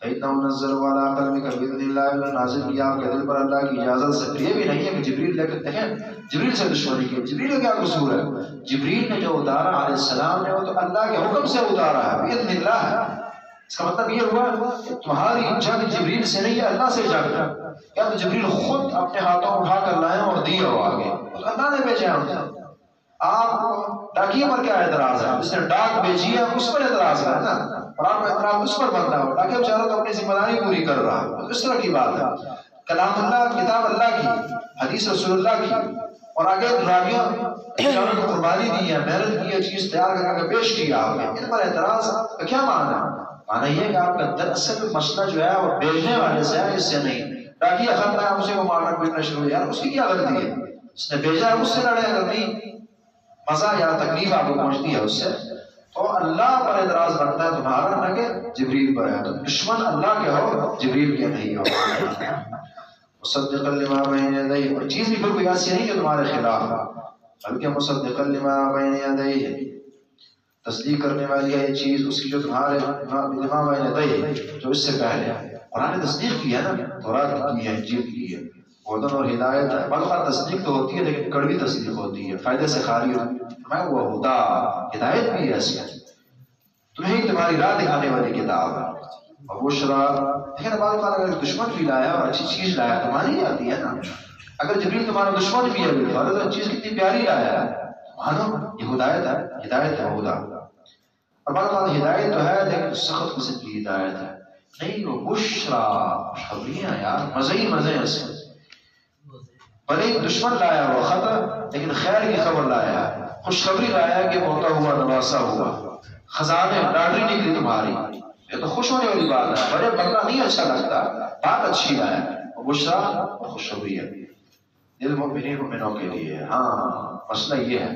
فإنه نزل على قلبك بإذن الله، نازل کیا آپ کے دل پر اللہ کی اجازت سے. یہ بھی نہیں ہے کہ جبریل لے کر دیکھیں جبریل سے دشمنی کی، جبریل کا کیا قصور ہے؟ جبریل نے جو اتارا علیہ السلام نے وہ تو اللہ کے حکم سے اتارا ہے، بإذن اللہ ہے. اس کا مطلب یہ ہوا کہ تمہاری جنگ جبریل سے نہیں ہے، اللہ سے جنگ ہے. یا تو جبریل خود اپنے ہاتھوں اٹھا کر لائے اور دیے ہو آگے، اللہ نے بھیجے ہم سے. آپ ڈاکیے پر کیا اعتراض ہے؟ جس نے ڈاک بھیجی ہے اس پر اعتراض ہے نا، اور آپ کا اعتراض اس پر بنتا ہو. ڈاکیہ بیچارہ تو اپنی ذمہ داری پوری کر رہا ہے، اس طرح کی بات ہے. کلام اللہ، کتاب اللہ کی، حدیث رسول اللہ کی، اور آگے راویوں بیچاروں کو قربانی دی ہے، محنت کی ہے، چیز تیار کر کے پیش کیا آپ نے، ان پر اعتراض کا کیا معنی ہے؟ مانا یہ کہ آپ کا دراصل مسئلہ جو ہے وہ بیچنے والے سے ہے، اس سے نہیں۔ باقی اخذ ہے اسی کو مارنا پیٹنا شروع، یار اس کی کیا غلطی ہے؟ اس نے بھیجا ہے، اس سے لڑے، اگر نہیں مزہ یا تکلیف آپ کو پہنچتی ہے اس سے تو اللہ پر اعتراض بنتا ہے تمہارا، نہ کہ جبریل پر ہے۔ تو دشمن اللہ کے ہو، جبریل کے نہیں ہو۔ مصدقا لما بین یدیہ، اور چیز بھی پھر کوئی ایسی نہیں جو تمہارے خلاف ہے، بلکہ مصدقا لما بین یدیہ، تصدیق کرنے والی ہے یہ چیز اس کی جو تمہارے لما بین یدیہ، جو اس سے پہلے ہے۔ قرآن نے تصدیق کی ہے نا، تورات کی ہے، انجیل کی ہے، ہدن اور ہدایت ہے۔ بلکہ تصدیق تو ہوتی ہے لیکن کڑوی تصدیق ہوتی ہے، فائدے سے خالی میں وہ ہدا، ہدایت بھی ہے اس میں، تمہیں تمہاری راہ دکھانے والی کتاب ہے۔ اور بشرا، لیکن بعض اوقات اگر دشمن بھی لایا اور اچھی چیز لایا تو مانی جاتی ہے نا۔ اگر جبریل تمہارا دشمن بھی ہے بالفرض تو چیز کتنی پیاری لایا ہے، مانو یہ ہدایت ہے، ہدایت ہے ہدا۔ اور بعض اوقات ہدایت تو ہے لیکن سخت قسم کی ہدایت ہے، نہیں وہ بشرا، خوشخبریاں یار، مزے ہی مزے ہیں اس میں۔ بھلے ہی دشمن لایا وہ خطر، لیکن خیر کی خبر لایا ہے، خوشخبری لایا کہ موتا ہوا نواسا ہوا، خزانے لاٹری نکلی تمہاری، یہ تو خوش ہونے والی بات ہے۔ بڑے بندہ نہیں اچھا لگتا، بات اچھی ہے، اور بشرا اور خوشخبری ہے دل مومنین مومنوں کے لیے۔ ہاں مسئلہ یہ ہے،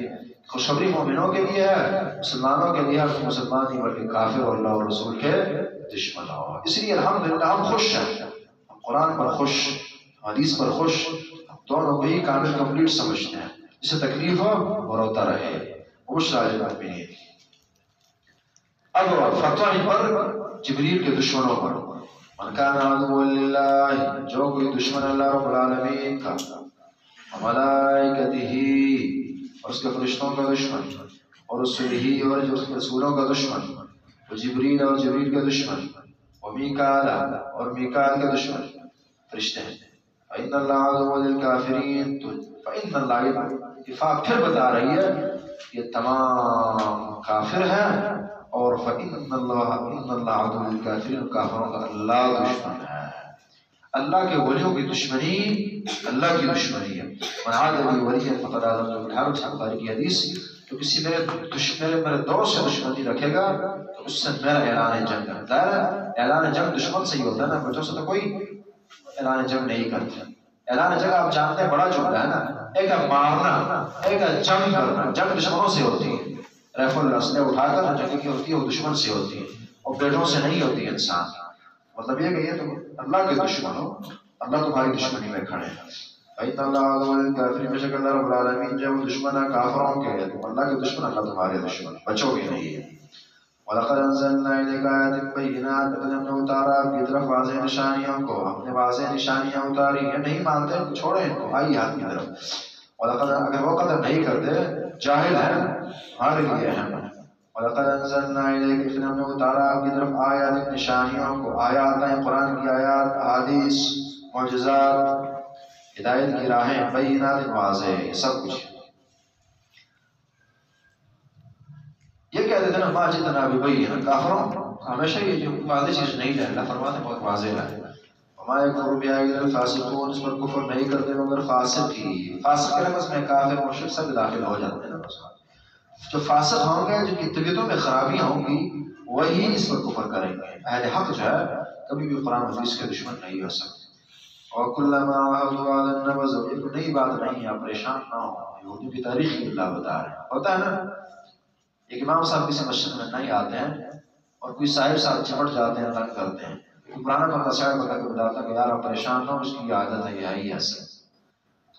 خوشخبری مومنوں کے لیے ہے، مسلمانوں کے لیے ہے، مسلمان نہیں بلکہ کافر اور اللہ اور رسول کے دشمن ہو۔ اس لیے الحمدللہ ہم خوش ہیں، ہم قرآن پر خوش، حدیث پر خوش، دونوں کو ہی کامل کمپلیٹ سمجھتے ہیں، جسے تکلیف ہو وہ روتا رہے۔ بشرا للمؤمنین۔ اب فتوی پر جبریل کے دشمنوں پر، من کان عدو للہ، جو کوئی دشمن اللہ رب العالمین کا، ملائکتہ، اور اس کے فرشتوں کا دشمن، اور رسولہ، اور جو اس کے رسولوں کا دشمن، وہ جبریل اور جبریل کا دشمن، وہ میکال اور میکال کا دشمن، فرشتے ہیں۔ فإن اللہ عدو للکافرین، تو فإن اللہ، اتفاق پھر بتا رہی ہے یہ تمام کافر ہیں، اور فإن اللہ عدو للکافرین، کافروں کا اللہ دشمن ہے۔ اللہ کے ولیوں کی دشمنی اللہ کی دشمنی ہے۔ من عاد لی ولیا فقد آذنته بالحرب، بخاری کی حدیث، تو کسی میرے دوست سے دشمنی رکھے گا تو اس سے میرا اعلان جنگ ہے۔ ظاہر ہے اعلان جنگ دشمن سے ہی ہوتا ہے نا، بچوں سے تو کوئی اعلان جنگ نہیں کرتے۔ اعلان جنگ آپ جانتے ہیں بڑا جملہ ہے نا، ایک ہے مارنا، ایک ہے جنگ کرنا۔ جنگ دشمنوں سے ہوتی ہے، رائفل اسلحہ اٹھا کر جنگ کی ہوتی ہے، وہ دشمن سے ہوتی ہے، اور بیٹوں سے نہیں ہوتی ہے انسان۔ مطلب یہ کہ یہ تم اللہ کے دشمن ہو، اللہ تمہاری دشمنی میں کھڑے ہیں۔ فإن اللہ عدو للکافرین، بے شک اللہ رب العالمین جو دشمن ہے کافروں کے، تم اللہ کے دشمن، اللہ تمہارے دشمن، بچو گے نہیں ہے۔ وَلَقَدْ أَنزَلْنَا إِلَيْكَ آيَاتٍ بَيِّنَاتٍ، ہم نے اتارا آپ کی طرف واضح نشانیوں کو، ہم نے واضح نشانیاں اتاری ہیں، نہیں مانتے چھوڑیں ان کو، آئیے آپ کی طرف۔ وَلَقَدْ، اگر وہ قدر نہیں کرتے، جاہل ہیں، ہمارے لیے اہم ہے۔ وَلَقَدْ أَنزَلْنَا إِلَيْكَ، ہم نے اتارا آپ کی طرف آیات، نشانیوں کو، آیات ہیں قرآن کی آیات، احادیث، معجزات، ہدایت کی راہیں، بینات، واضح، یہ سب کچھ۔ یہ کہتے تھے نا ما جئتنا ببین، کافروں ہمیشہ یہ جو واضح چیز نہیں ہے، اللہ فرماتے ہیں بہت واضح ہے۔ وما یکفر بہا الا الفاسقون، اس پر کفر نہیں کرتے مگر فاسق ہی۔ فاسق کے لفظ میں کافر مشرک سب داخل ہو جاتے ہیں۔ جو فاسق ہوں گے، جن کی طبیعتوں میں خرابیاں ہوں گی، وہی اس پر کفر کریں گے۔ اہل حق جو ہے کبھی بھی قرآن حدیث کے دشمن نہیں ہو سکتے۔ وَكُلَّمَا عَاهَدُوا عَهْدًا نَبَذَهُ، یہ کوئی نئی بات نہیں ہے، پریشان نہ ہو، یہودیوں کی تاریخ کی اللہ بتا رہے ہیں۔ ہوتا ہے نا، ایک امام صاحب کسی مسجد میں نہیں آتے ہیں اور کوئی صاحب صاحب چمٹ جاتے ہیں، تنگ کرتے ہیں، کوئی پرانا بندہ صاحب بتا کے بتاتا کہ یار آپ پریشان نہ ہو، اس کی عادت ہے، یہ آئی ایسے۔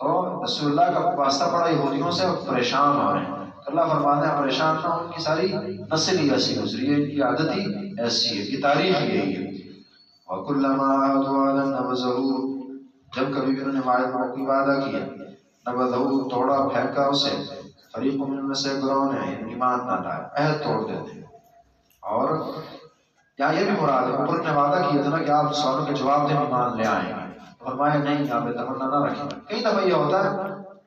تو رسول اللہ کا واسطہ پڑا یہودیوں سے، پریشان ہو رہے ہیں، اللہ فرماتے ہیں پریشان نہ ہو، ان کی ساری نسل ہی ایسی گزری ہے، ان کی عادت ہی ایسی ہے، ان کی تاریخ ہی یہی ہے۔ وَكُلَّمَا عَاهَدُوا عَهْدًا نَبَذَهُ، جب کبھی بھی انہوں نے معاہدہ کی وعدہ کیا، نبذہ، توڑا پھینکا اسے، فریق منہم میں سے گروہ نے ایمان نہ لائے، عہد توڑ دیتے ہیں۔ اور یہاں یہ بھی مراد ہے، اوپر نے وعدہ کیا تھا نا کہ آپ سوالوں کے جواب دیں، ایمان لے آئیں گے، فرمایا نہیں، آپ تمنا نہ رکھیں۔ کئی دفعہ یہ ہوتا ہے،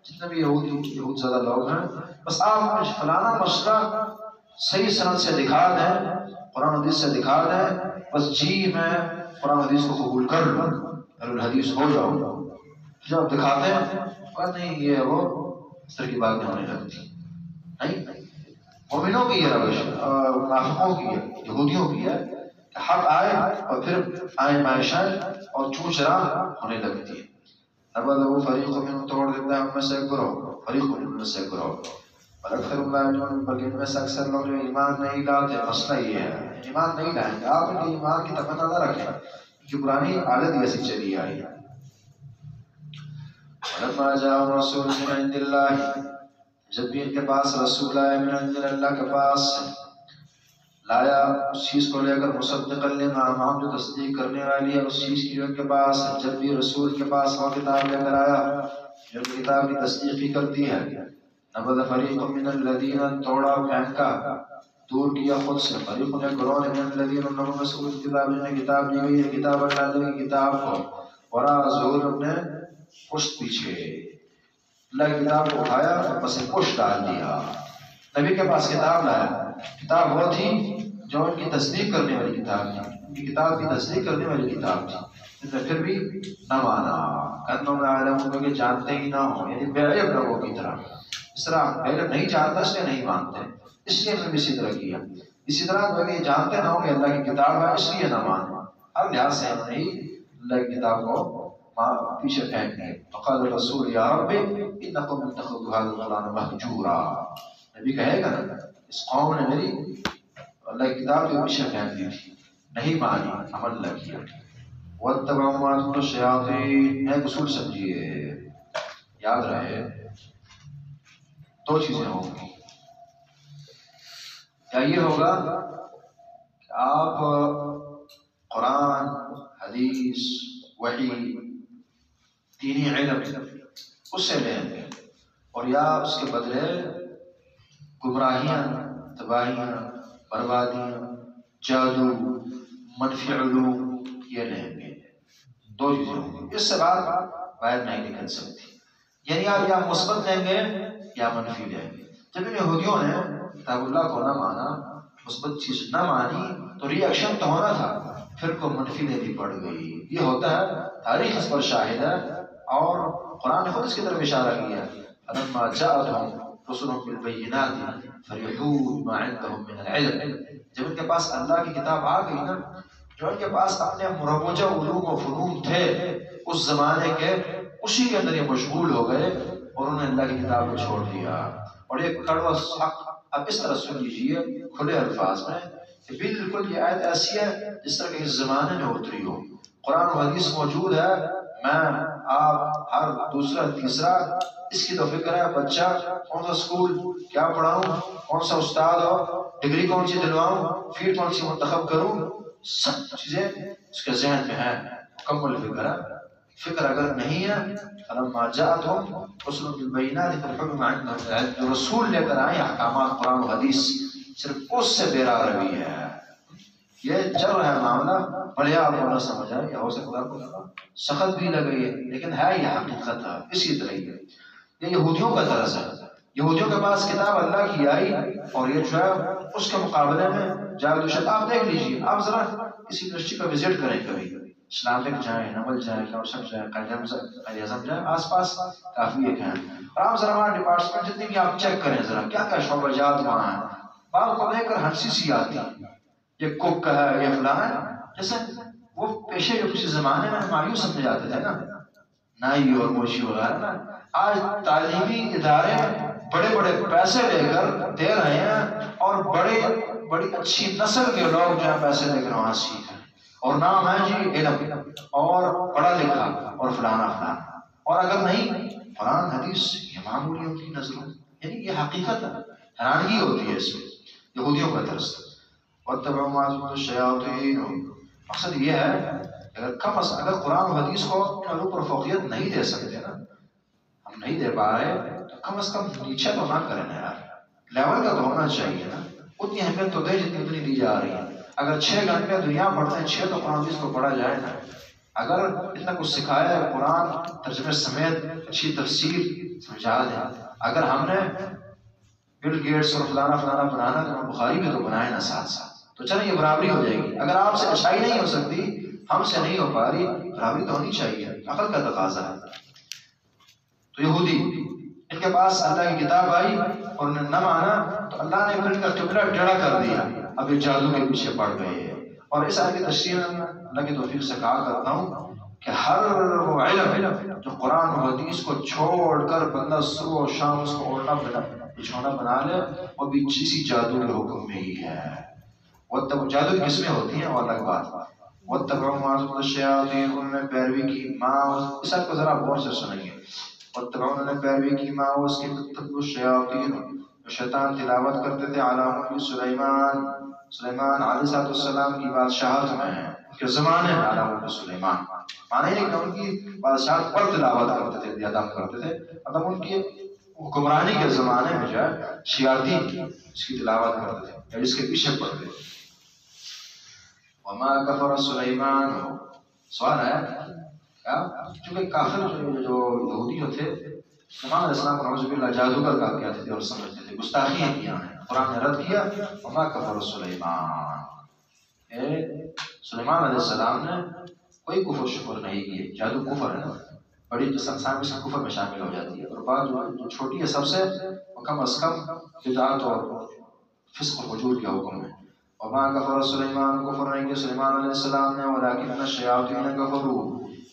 جتنے بھی یہود زیادہ لوگ ہیں، بس آپ فلانا مسئلہ صحیح سند سے دکھا دیں، قرآن حدیث سے دکھا دیں، بس جی میں قرآن حدیث کو قبول کر لوں، الحدیث ہو جاؤ۔ جب دکھاتے ہیں کہ نہیں یہ وہ اس طرح کی باتیں ہونے لگتی نہیں۔ مومنوں کی یہ روش، منافقوں کی ہے، یہودیوں کی ہے حق آئے اور پھر آئمائشیں اور چوچرا ہونے لگتی ہے. نبذہ فریق منہم توڑ دیتا ہے ان میں سے ایک گروہ، فریق منہم میں سے ایک گروہ، بل اکثر لا یؤمنون بلکہ ان میں سے اکثر لوگ جو ایمان نہیں لاتے. مسئلہ یہ ہے ایمان نہیں لائیں گے. آپ ان کے ایمان کی تمنا نہ رکھیں کہ پرانی عادت ایسی چلی آئی ہے. ولما جاءهم رسول من عند اللہ، جب بھی ان کے پاس رسول آئے من عند اللہ کے پاس لایا اس چیز کو لے کر مصدقا لما معهم جو تصدیق کرنے والی ہے اس چیز کی جو ان کے پاس ہے. جب بھی رسول کے پاس وہ کتاب لے کر آیا جو کتاب کی تصدیق ہی کرتی ہے، نبذ فریق من الذین توڑا پھینکا دور کیا خود سے، فریق نے گروہ نے من الذین انہوں میں سے کتاب جنہیں کتاب دی گئی ہے کتاب اللہ کی کتاب کو وراء ظہور اپنے پشت پیچھے. اللہ کی کتاب کو اٹھایا اور بس پشت ڈال دیا. نبی کے پاس کتاب لایا، کتاب وہ تھی جو ان کی تصدیق کرنے والی کتاب تھی، ان کی کتاب کی تصدیق کرنے والی کتاب تھی. اس نے پھر بھی نہ مانا. کہنا میں عالم کہ جانتے ہی نہ ہوں، یعنی بے علم لوگوں کی طرح. اس طرح بے علم نہیں جانتا اس لیے نہیں مانتے، اس لیے ہم نے اسی طرح کیا. اسی طرح اگر جانتے نہ ہوں کہ اللہ کی کتاب ہے اس لیے نہ مانے. ہر لحاظ سے ہم نے اللہ کی کتاب کو پیچھے پھینک دیے. فقال الرسول یا رب انکم اتخذوا هذا القرآن مہجورا. نبی کہے گا نا اس قوم نے میری اللہ کی کتاب جو پیچھے پھینک دی تھی، نہیں مانی، عمل نہ کیا. واتبعوا ما تتلو الشیاطین. ایک اصول سمجھیے، یاد رہے دو چیزیں ہوں گی. یا یہ ہوگا کہ آپ قرآن، حدیث، وحی، دینی علم اس سے لیں گے، اور یا اس کے بدلے گمراہیاں، تباہیاں، بربادیاں، جادو، منفی علوم یہ لیں گے. دو چیزیں ہوں گی، اس سے بات باہر نہیں نکل سکتی. یعنی آپ یا مثبت لیں گے یا منفی لیں گے. جب ان یہودیوں نے کتاب اللہ کو نہ مانا، مثبت چیز نہ مانی تو ری ایکشن تو ہونا تھا، پھر کو منفی لینی پڑ گئی. یہ ہوتا ہے، تاریخ اس پر شاہد ہے، اور قرآن نے خود اس کی طرف اشارہ کیا. فلما جاءتهم رسلهم بالبينات فرحوا بما عندهم من العلم. جب ان کے پاس اللہ کی کتاب آ گئی نا، جو ان کے پاس اپنے مروجہ علوم و فنون تھے اس زمانے کے، اسی کے اندر یہ مشغول ہو گئے اور انہوں نے اللہ کی کتاب کو چھوڑ دیا. اور ایک کڑوا حق اب اس طرح سن لیجیے کھلے الفاظ میں کہ بالکل یہ آیت ایسی ہے جس طرح کہ اس زمانے میں اتری ہو. قرآن و حدیث موجود ہے، میں آپ ہر دوسرا تیسرا اس کی تو فکر ہے. بچہ کون سا اسکول کیا پڑھاؤں، کون سا استاد ہو، ڈگری کون سی دلواؤں، فیلڈ کون سی منتخب کروں، سب چیزیں اس کے ذہن میں ہیں. مکمل فکر ہے. فکر اگر نہیں ہے فلما جاءتهم رسل بالبينات فرحوا بما عندهم من العلم. جو رسول لے کر آئے احکامات قرآن و حدیث، صرف اس سے بیرا روی ہے. یہ چل رہا ہے معاملہ، بڑے آپ کو نہ سمجھ آئے، یا ہو سکتا ہے سخت بھی لگئی ہے، لیکن ہے یہ حقیقت ہے. اسی طرح یہ یہودیوں کا طرز ہے. یہودیوں کے پاس کتاب اللہ کی آئی اور یہ جو ہے اس کے مقابلے میں جاوید الشد. آپ دیکھ لیجیے، آپ ذرا کسی یونیورسٹی کا وزٹ کریں، کبھی اسلامک جائیں، نمل جائیں، کورسک جائیں، قائد اعظم جائیں، آس پاس کافی ایک ہیں. اور آپ ذرا ہمارا ڈپارٹمنٹ جتنی بھی آپ چیک کریں ذرا کیا کیا شعبہ جات وہاں ہیں. بعض کو دیکھ کر ہنسی سی آتی ہے، یہ کوک کا ہے، یہ فلاں ہے. جیسے وہ پیشے جو کسی زمانے میں مایوس سمجھے جاتے تھے نا، نائی اور موشی وغیرہ نا، آج تعلیمی ادارے بڑے بڑے پیسے لے کر دے رہے ہیں اور بڑی اچھی نسل کے لوگ جو ہے پیسے لے کر وہاں سیکھ رہے ہیں، اور نام ہے جی علم اور پڑھا لکھا اور فلانا فلانا. اور اگر نہیں قرآن حدیث یہ معمولی ان کی نظروں. یعنی یہ حقیقت ہے، حیرانگی ہوتی ہے اس میں. یہودیوں کا طرز. واتبعوا ما تتلو الشیاطین. مقصد یہ ہے اگر قرآن و حدیث کو اپنے اوپر فوقیت نہیں دے سکتے نا، ہم نہیں دے پا رہے تو کم از کم نیچے تو نہ کریں یار. لیول کا تو ہونا چاہیے نا. اتنی اہمیت تو دے جتنی دی جا رہی ہے. اگر 6 گھنٹے دنیا پڑھتے ہیں 6 تو قرآن حدیث کو پڑھا جائے نا. اگر اتنا کچھ سکھایا ہے قرآن ترجمے سمیت اچھی تفسیر سمجھا دیں. اگر ہم نے بل گیٹس اور فلانا فلانا بنانا تو بخاری بھی تو بنائے نا ساتھ ساتھ، تو چلیں یہ برابری ہو جائے گی. اگر آپ سے اچھائی نہیں ہو سکتی، ہم سے نہیں ہو پا رہی، برابری تو ہونی چاہیے، عقل کا تقاضا ہے. تو یہودی ان کے پاس اللہ کی کتاب آئی اور انہوں نے نہ مانا تو اللہ نے پھر ان کا قبلہ ٹیڑھا کر دیا. اب یہ جادو کے پیچھے پڑ گئے، اور اس آیت کی تشریح میں اللہ کی توفیق سے کہا کرتا ہوں کہ ہر وہ علم جو قرآن و حدیث کو چھوڑ کر بندہ صبح و شام اس کو اوڑھنا بچھونا بنا لے وہ بھی کسی جادو کے حکم میں ہی ہے. وہ تب جادو کی قسمیں ہوتی ہیں وہ الگ بات. واتبعوا ما تتلو الشیاطین، انہوں نے پیروی کی اس آیت کو ذرا غور سے سنیں گے. واتبعوا انہوں نے پیروی کی ما اس کی تتلو الشیاطین شیطان تلاوت کرتے تھے علی ملک سلیمان علیہ السلام کی بادشاہت میں ان کے زمانے میں. علی ملک سلیمان معنی ہے کہ ان کی بادشاہت پر تلاوت کرتے تھے یا دم کرتے تھے، مطلب ان کی حکمرانی کے زمانے میں جو ہے شیاطین اس کی تلاوت کرتے تھے یا اس کے پیچھے پڑتے تھے. وما کفر سلیمان، سوال ہے کیا؟ چونکہ کافر جو یہودی جو تھے سلیمان علیہ السلام کو نعوذ باللہ جادوگر کہا کہتے تھے اور سمجھتے تھے، گستاخیاں کیا ہیں. قرآن نے رد کیا وما کفر سلیمان، سلیمان علیہ السلام نے کوئی کفر شکر نہیں کیے. جادو کفر ہے نا، بڑی قسم سے کفر میں شامل ہو جاتی ہے، اور بعض جو چھوٹی ہے سب سے کم از کم بدعت اور فسق و فجور کا حکم ہے. وما کفر سلیمان، کفر نہیں کیا سلیمان علیہ السلام نے، ولکن الشیاطین کفروا،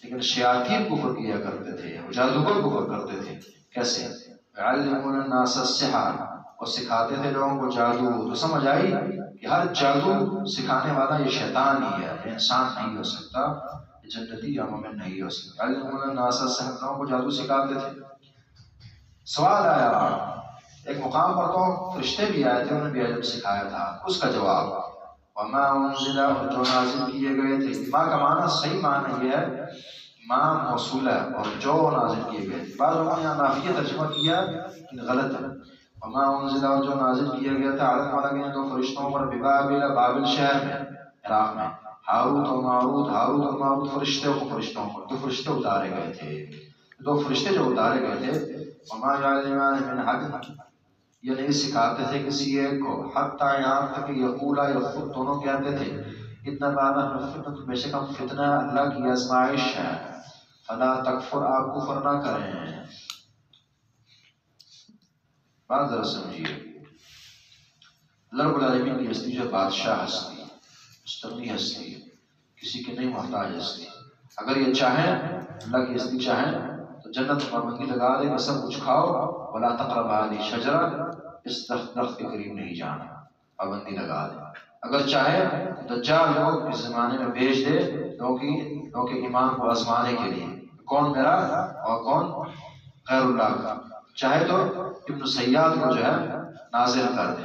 لیکن شیاطین کفر کیا کرتے تھے، جادوگر کفر کرتے تھے. کیسے؟ یعلمون الناس السحر، اور سکھاتے تھے لوگوں کو جادو. تو سمجھ آئی کہ ہر جادو سکھانے والا یہ شیطان ہی ہے، یہ انسان نہیں ہو سکتا، یہ جنتی یا مومن نہیں ہو سکتا. یعلمون الناس السحر، لوگوں کو جادو سکھاتے تھے. سوال آیا ایک مقام پر تو فرشتے بھی آئے تھے، انہوں نے بھی علم سکھایا تھا. اس کا جواب وما انزل، جو نازل کیے گئے تھے. ما کا معنی صحیح معنی یہ ہے ما موصول ہے اور جو نازل کیے گئے تھے. بعض لوگوں نے یہاں نافیہ ترجمہ کیا لیکن غلط ہے. وما انزل، جو نازل کیا گیا تھا علیہ دو فرشتوں پر ببابل، بابل شہر میں عراق میں، ہاروت و ماروت. ہاروت اور ماروت فرشتوں پر دو فرشتے اتارے گئے تھے. دو فرشتے جو اتارے گئے تھے وما یعلمان من احد، یہ نہیں سکھاتے تھے کسی ایک کو، حتیٰ یہاں تک کہ یقولا، یہ خود دونوں کہتے تھے انما نحن فتنۃ، بے شک ہم فتنہ اللہ کی آزمائش ہے. فلا تکفر، آپ کفر نہ کریں. بات ذرا سمجھیے، اللہ رب العالمین کی ہستی جو بادشاہ ہستی، مستغنی ہستی، کسی کے نہیں محتاج ہستی. اگر یہ چاہیں اللہ کی ہستی چاہیں تو جنت میں پابندی لگا دے کہ سب کچھ کھاؤ، ولا تقربا هذه الشجرہ، اس درخت کے قریب نہیں جانا، پابندی لگا دے. اگر چاہے دجال لوگ اس زمانے میں بھیج دے لوگوں کے ایمان کو آزمانے کے لیے، کون میرا اور کون غیر اللہ کا. چاہے تو ابن سیاد کو جو ہے نازل کر دے.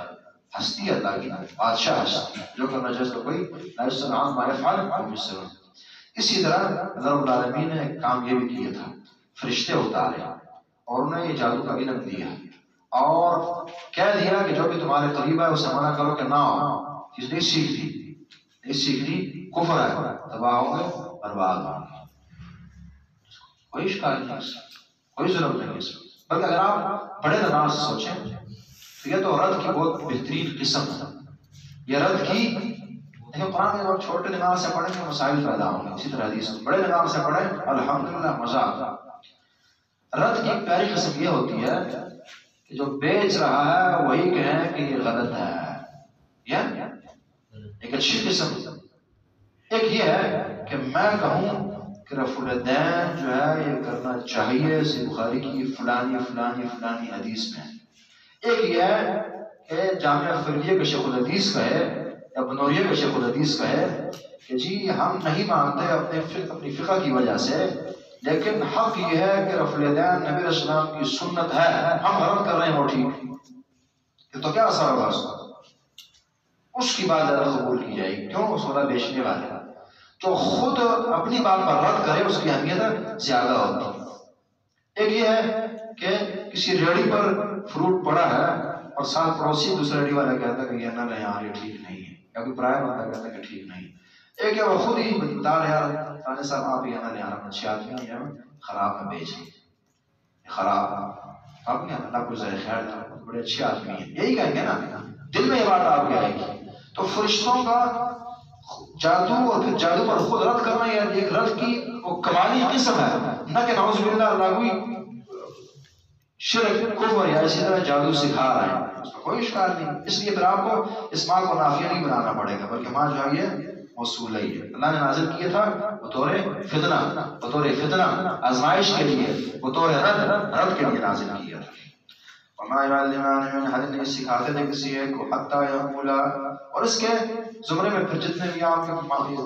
ہستی اللہ کی، بادشاہ ہستی، جو کرنا چاہے تو کوئی لا يسأل عما يفعل وهم يسألون. اسی طرح اللہ رب العالمین نے ایک کام یہ بھی کیا تھا، فرشتے اتارے اور انہیں یہ جادو کا علم دیا اور کہہ دیا کہ جو بھی تمہارے قریب ہے اسے منع کرو کہ نہ ہو. چیز نہیں سیکھنی کفر ہے، تباہ ہوں گے، برباد ہوں گے. کوئی اشکال نہیں، کوئی ضرورت نہیں اس میں. بلکہ اگر آپ بڑے نظام سے سوچیں تو یہ تو رد کی بہت بہترین قسم ہے. یہ رد کی دیکھیں، قرآن میں جب چھوٹے نظام سے پڑھیں گے مسائل پیدا ہوں گے، اسی طرح حدیث بڑے نظام سے پڑھیں الحمدللہ مزہ آتا. رد کی پہلی قسم یہ ہوتی ہے کہ جو بیچ رہا ہے وہی کہیں کہ یہ غلط ہے. یہ ایک اچھی قسم. ایک یہ ہے کہ میں کہوں کہ رفع الدین جو ہے یہ کرنا چاہیے صحیح بخاری کی فلانی حدیث میں. ایک یہ ہے کہ جامعہ فریہ کے شیخ الحدیث کہے یا بنوریہ کے شیخ الحدیث کہے کہ جی ہم نہیں مانتے اپنی فقہ کی وجہ سے، لیکن حق یہ ہے کہ رفع الیدین نبی علیہ السلام کی سنت ہے، ہم غلط کر رہے ہیں وہ ٹھیک. تو کیا اثر ہوگا اس کی بات زیادہ قبول کی جائے گی. کیوں؟ سودا بیچنے والے جو خود اپنی بات پر رد کرے اس کی اہمیت زیادہ ہوتی. ایک یہ ہے کہ کسی ریڑھی پر فروٹ پڑا ہے اور ساتھ پڑوسی دوسرے ریڑھی والا کہتا ہے کہ یہ نہ لیں یار، یہ ٹھیک نہیں ہے، یا کوئی پرایا بندہ کہتا ہے کہ ٹھیک نہیں. ایک ہے وہ خود ہی بتا رہے یار تانے صاحب آپ یہ نہ لیں یار، اچھی آدمی ہے خراب میں بیچ لیں، خراب آپ نے اللہ کو ذائقہ خیر تھا، بڑے اچھے آدمی ہیں، یہی کہیں گے نا. دل میں یہ بات آپ کے آئے گی. تو فرشتوں کا جادو اور پھر جادو پر خود رد کرنا یہ ایک رد کی وہ کمالی قسم ہے، نہ کہ نعوذ باللہ اللہ کوئی شرک کفر یا اسی طرح جادو سکھا رہے ہیں، اس میں کوئی اشکال نہیں. اس لیے پھر آپ کو اس ماں کو نافیہ نہیں بنانا پڑے گا، بلکہ ماں جو ہے یہ موصول ہے. اللہ نے نازل کیا تھا بطور فتنہ آزمائش کے لیے، بطور رد کے لیے نازل کیا تھا. وما يعلمان من احد نہیں سکھاتے تھے کسی ایک کو حتی یقولا. اور اس کے زمرے میں پھر جتنے بھی آپ کے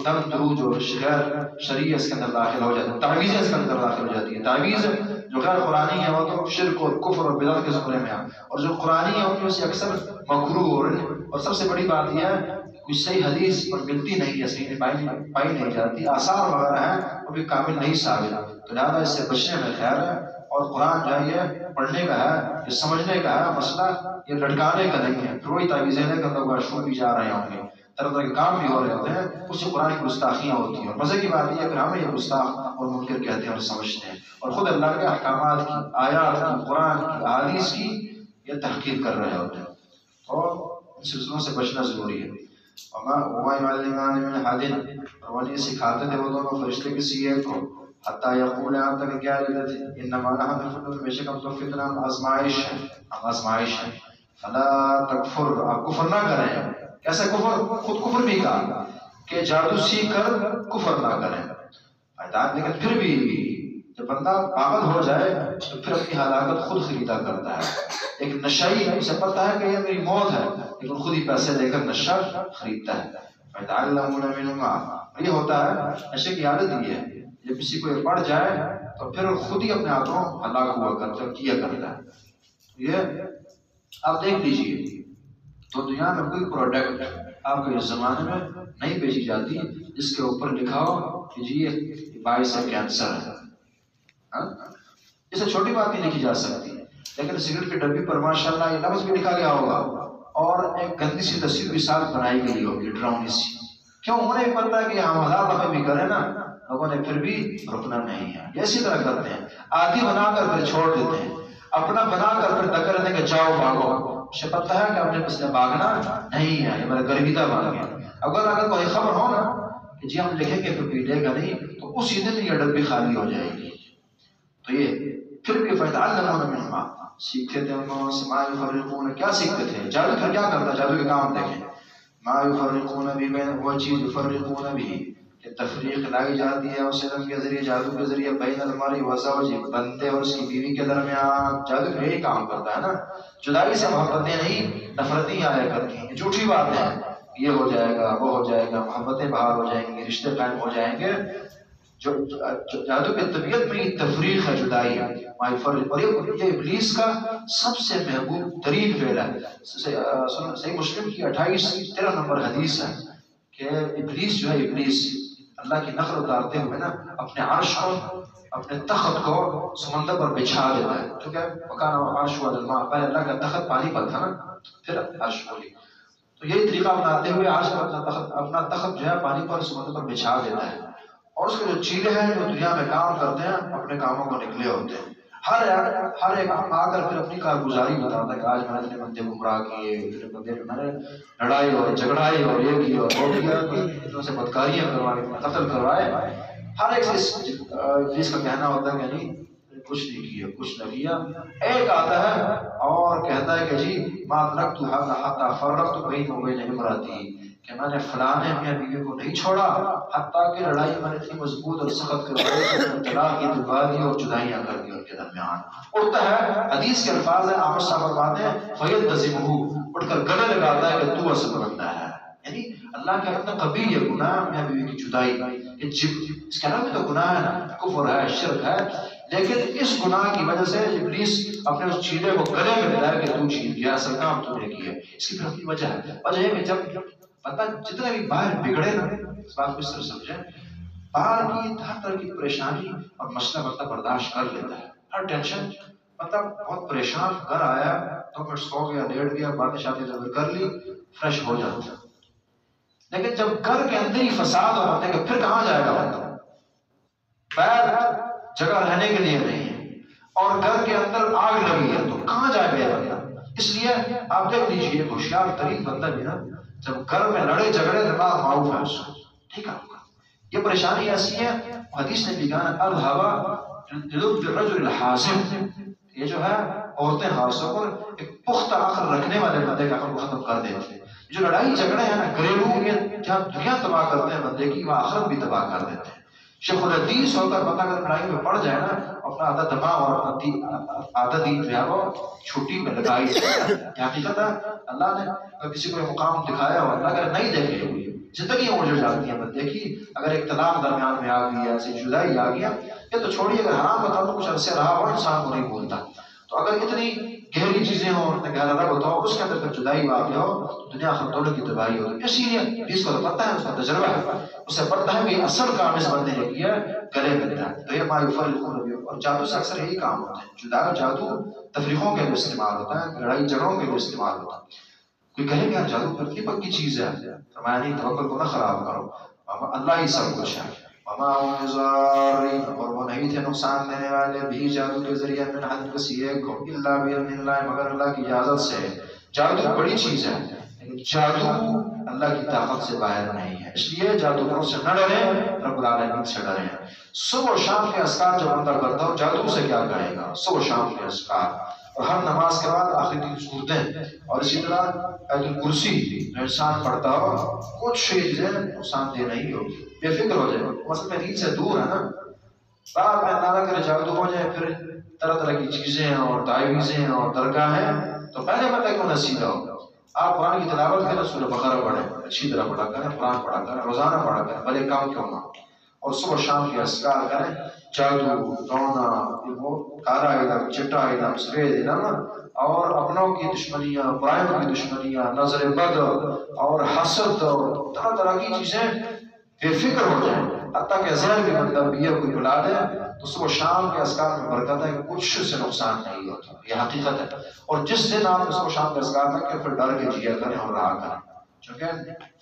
دم دروج اور غیر شرعی اس کے اندر داخل ہو جاتے ہیں، تعویذیں اس کے اندر داخل ہو جاتی ہیں. تعویذ جو غیر قرآنی ہے وہ تو شرک اور کفر اور بدعت کے زمرے میں ہے، اور جو قرآنی ہے ان میں سے اکثر مکروہ. اور سب سے بڑی بات یہ ہے کوئی صحیح حدیث پر ملتی نہیں ہے، صحیح پائی نہیں جاتی، آثار وغیرہ ہیں وہ بھی کامل نہیں ثابت. تو لہٰذا اس سے بچنے میں خیر ہے. اور قرآن جو ہے یہ پڑھنے کا ہے، یہ سمجھنے کا ہے، مسئلہ یہ لٹکانے کا نہیں ہے. پھر وہی تعویذیں لے کر لوگ شروع بھی جا رہے ہوں گے، طرح طرح کے کام بھی ہو رہے ہوتے ہیں، اس سے قرآن کی گستاخیاں ہوتی ہیں. اور مزے کی بات یہ ہے کہ ہمیں یہ گستاخ اور منکر کہتے ہیں اور سمجھتے ہیں، اور خود اللہ کے احکامات کی، آیات کی، قرآن کی، احادیث کی یہ تحقیق کر رہے ہوتے ہیں. اور ان سلسلوں سے بچنا ضروری ہے. وما يعلمان من احد، اور وہ نہیں سکھاتے تھے وہ دونوں فرشتے کسی ایک کو حتی یقول یہاں تک کیا لیتے تھے انما نحن فتنہ، بے شک ہم تو فتنہ، ہم آزمائش ہیں، ہم آزمائش ہیں. فلا تکفر، آپ کفر نہ کریں. کیسے کفر؟ خود کفر بھی کہا کہ جادو سیکھ کر کفر نہ کریں. لیکن پھر بھی جب بندہ پاگل ہو جائے تو پھر اپنی ہلاکت خود خریدا کرتا ہے. ایک نشئی اسے پتہ ہے کہ یہ میری موت ہے لیکن خود ہی پیسے دے کر نشہ خریدتا ہے. فَيَتَعَلَّمُونَ مِنْهُمَا، یہ ہوتا ہے نشے کی عادت یہ ہے، جب کسی کو یہ پڑ جائے تو پھر خود ہی اپنے ہاتھوں ہلاک ہوا کرتا کیا کرتا ہے. یہ آپ دیکھ لیجیے تو دنیا میں کوئی پروڈکٹ آپ کو اس زمانے میں نہیں بیچی جاتی جس کے اوپر لکھا ہو کہ جی یہ باعث کینسر ہے. اسے چھوٹی بات نہیں لکھی جا سکتی، لیکن سگریٹ کی ڈبی پر ماشاءاللہ یہ لفظ بھی لکھا گیا ہوگا اور ایک گندی سی تصویر بھی ساتھ بنائی گئی ہوگی، ڈراؤنی سی. کیوں؟ انہیں پتہ ہے کہ ہم 1000 دفعہ بھی کریں نا لوگوں نے پھر بھی رکنا نہیں ہے. اسی طرح کرتے ہیں، آدھی بنا کر پھر چھوڑ دیتے ہیں، اپنا بنا کر پھر دکر دیتے کہ جاؤ بھاگو. مجھے پتہ ہے کہ اپنے اس نے بھاگنا نہیں ہے، یہ میرا گرویدہ بن گیا. اگر کوئی خبر ہو نا کہ جی ہم لکھیں گے پھر پیلے گا نہیں تو اسی دن یہ ڈبی خالی ہو جائے گی. تو یہ پھر بھی فَيَتَعَلَّمُونَ مِنْهُمَا، سیکھتے تھے ان لوگوں سے. مَا يُفَرِّقُونَ، کیا سیکھتے تھے؟ جادو پھر کیا کرتا ہے؟ جادو کے کام دیکھیں. مَا يُفَرِّقُونَ بِهِ، وہ چیز يُفَرِّقُونَ بِهِ کہ تفریق لائی جاتی ہے اس علم کے ذریعے، جادو کے ذریعے، بین المرء وزوجہ، بندے اور اس کی بیوی کے درمیان. جادو پھر یہی کام کرتا ہے نا، جدائی سے محبتیں نہیں نفرتیں آیا کرتی ہیں. جھوٹی بات ہے، یہ ہو جائے گا وہ ہو جائے گا، محبتیں باہر ہو جائیں گی، رشتے قائم ہو جائیں گے. جو جادو کی طبیعت میں یہ تفریق ہے، جدائی ہے. اور یہ ابلیس کا سب سے محبوب ترین فعل ہے. صحیح مسلم کی 28-13 نمبر حدیث ہے کہ ابلیس جو ہے، ابلیس اللہ کی نقل اتارتے ہوئے نا اپنے عرش کو، اپنے تخت کو سمندر پر بچھا دیتا ہے. ٹھیک ہے، وَكَانَ عَرْشُهُ عَلَى الْمَاءِ، پہلے اللہ کا تخت پانی پر تھا نا، پھر عرش ہوئی. تو یہی طریقہ اپناتے ہوئے عرش پر اپنا تخت جو ہے پانی پر سمندر پر بچھا دیتا ہے. اور اس کے جو چیلے ہیں جو دنیا میں کام کرتے ہیں اپنے کاموں کو نکلے ہوتے ہیں. ہر ایک آ کر پھر اپنی کارگزاری بتاتا ہے کہ آج میں نے اتنے بندے گمراہ کیے، اتنے بندے میں نے لڑائی اور جھگڑائی اور یہ کی اور وہ کیا، اتنوں سے بدکاریاں کروائے، قتل کروائے. ہر ایک سے جس کا کہنا ہوتا ہے کہ نہیں کچھ نہیں کیا، کچھ نہ کیا. ایک آتا ہے اور کہتا ہے کہ جی ما ترکت حتی فرقت بین وبین امراتی، کہ میں نے فلانے میاں بیوی کو نہیں چھوڑا حتیٰ کہ لڑائی میں نے اتنی مضبوط اور سخت کروائی کہ طلاق کی دبا دی اور جدائیاں کر دی ان کے درمیان. اٹھتا ہے، حدیث کے الفاظ ہیں، آمد صاحب فرماتے ہیں فَيَلْتَزِمُهُ، اٹھ کر گلے لگاتا ہے کہ تو اصل بندہ ہے. یعنی اللہ کا اتنا قبیح یہ گناہ میاں بیوی کی جدائی، اس کے علاوہ بھی تو گناہ ہے نا، کفر ہے، شرک ہے، لیکن اس گناہ کی وجہ سے ابلیس اپنے اس چیلے کو گلے میں ملایا کہ تو چیل گیا، اصل کام تو نے کیا. اس کی پھر اپنی وجہ ہے. وجہ یہ کہ جب بندہ جتنے بھی باہر بگڑے نا، اس بات کو اس طرح سمجھیں، باہر کی ہر طرح کی پریشانی اور مسئلہ بندہ برداشت کر لیتا ہے. ہر ٹینشن مطلب بہت پریشان، گھر آیا 2 منٹ سو گیا، لیٹ گیا، باتیں شادی کر لی، فریش ہو جاتا. لیکن جب گھر کے اندر ہی فساد ہو جاتے ہیں پھر کہاں جائے گا بندہ؟ پیر جگہ رہنے کے لیے نہیں ہے اور گھر کے اندر آگ لگی ہے تو کہاں جائے گا بندہ؟ اس لیے آپ دیکھ لیجیے ہوشیار ترین بندہ بھی نا جب گھر میں لڑے جھگڑے دماغ معروف ہے اس کا. ٹھیک ہے، یہ پریشانی ایسی ہے، حدیث نے بھی کہا الہوا للب الرجل الحازم، یہ جو ہے عورتیں خاص طور پر ایک پختہ عقل رکھنے والے بندے کا عقل کو ختم کر دیتے ہیں. جو لڑائی جھگڑے ہیں نا گھریلو، یہ جہاں دنیا تباہ کرتے ہیں بندے کی، وہاں آخرت بھی تباہ کر دیتے ہیں. شیخ الحدیث ہو کر بندہ اگر لڑائی میں پڑ جائے نا، اپنا آدھا دماغ اور آدھا دین جو ہے وہ چھٹی میں لگائی جائے. حقیقت ہے اللہ نے اگر کسی کو مقام دکھایا ہو، اللہ اگر نہیں دیکھے ہوئی زندگی اجڑ جاتی ہے بندے کی. اگر ایک طلاق درمیان میں آ گئی، ایسی جدائی آ گیا، یہ تو چھوڑیے اگر حرام بتاؤ تو کچھ عرصے رہا ہو انسان کو نہیں بولتا. تو اگر اتنی گہری چیزیں ہوں اور گہرا رب ہوتا ہو، اس کے اندر پھر جدائی واقع ہو تو دنیا آخرت دونوں کی تباہی ہوتی ہے. اسی لیے حدیث کو تو پتہ ہے، اس کا تجربہ ہے، اسے پتہ ہے کہ اصل کام اس بندے نے کیا گلے ملتا ہے. تو یہ ما یفرقون به، اور جادو سے اکثر یہی کام ہوتے ہیں. جادو تفریحوں کے لیے استعمال ہوتا ہے، لڑائی جھگڑوں کے لیے استعمال ہوتا ہے. کوئی کہے کہ جادو پکی پکی چیز ہے، فرمایا نہیں، توکل کو نہ خراب کرو، اللہ ہی سب کچھ ہے. وما هم بضارین، اور وہ نہیں تھے نقصان دینے والے بھی جادو کے ذریعے من حد کسی ایک کو الا باذن اللہ، مگر اللہ کی اجازت سے. جادو بڑی چیز ہے لیکن جادو اللہ کی طاقت سے باہر نہیں ہے. اس لیے جادوگروں سے نہ ڈریں، رب العالمین سے ڈریں. صبح و شام کے اذکار جب بندہ کرتا ہو، جادو سے کیا کہے گا؟ صبح و شام کے اذکار، اور ہر نماز کے بعد آخری 3 سورتیں، اور اسی طرح آیت الکرسی جو انسان پڑھتا ہو، کچھ چیزیں نقصان دہ نہیں ہوگی، بے فکر ہو جائے. مثلا میں دین سے دور ہے نا، بعد میں اللہ کرے جادو ہو جائے، پھر طرح طرح کی چیزیں اور تعویذیں اور درگاہیں، تو پہلے بندہ کیوں نہ سیدھا ہو. آپ قرآن کی تلاوت کریں، سورہ بقرہ پڑھیں، اچھی طرح پڑھا کریں، قرآن پڑھا کریں، روزانہ پڑھا کریں، بھلے کام کیوں نہ، اور صبح شام کے اذکار کریں. جادو، ٹونا، کالا علم، چٹا علم، سفید علم، اور اپنوں کی دشمنیاں، پرائیوں کی دشمنیاں، نظر بد اور حسد اور طرح طرح کی چیزیں بے فکر ہو جائیں. حتیٰ کہ زہر بھی بندہ پیے کوئی بلا دے تو صبح شام کے اذکار میں برکت ہے کہ کچھ سے نقصان نہیں ہوتا. یہ حقیقت ہے. اور جس دن آپ صبح شام کے اذکار کر کے پھر ڈر کے جیا کریں اور رہا کریں، چونکہ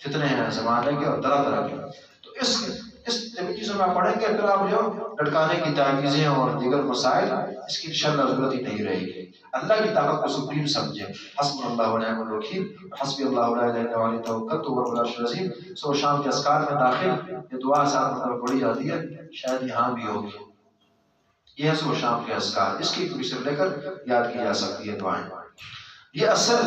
فتنے ہیں زمانے کے اور طرح طرح کے. تو اس چیزوں میں آپ پڑھیں گے، پھر آپ جو لٹکانے کی تعویذیں اور دیگر مسائل، اس کی انشاءاللہ ضرورت ہی نہیں رہے گی. اللہ کی طاقت کو سپریم سمجھیں. حسبنا اللہ ونعم الوکیل، حسبی اللہ لا الہ الا هو علیہ توکلت وهو رب العرش العظیم. صبح شام کے اذکار میں داخل یہ دعا ساتھ میں پڑھی جاتی ہے، شاید یہاں بھی ہوگی. یہ ہے صبح شام کے اذکار، اس کی کوئی سے لے کر یاد کی جا سکتی ہے دعائیں. یہ اصل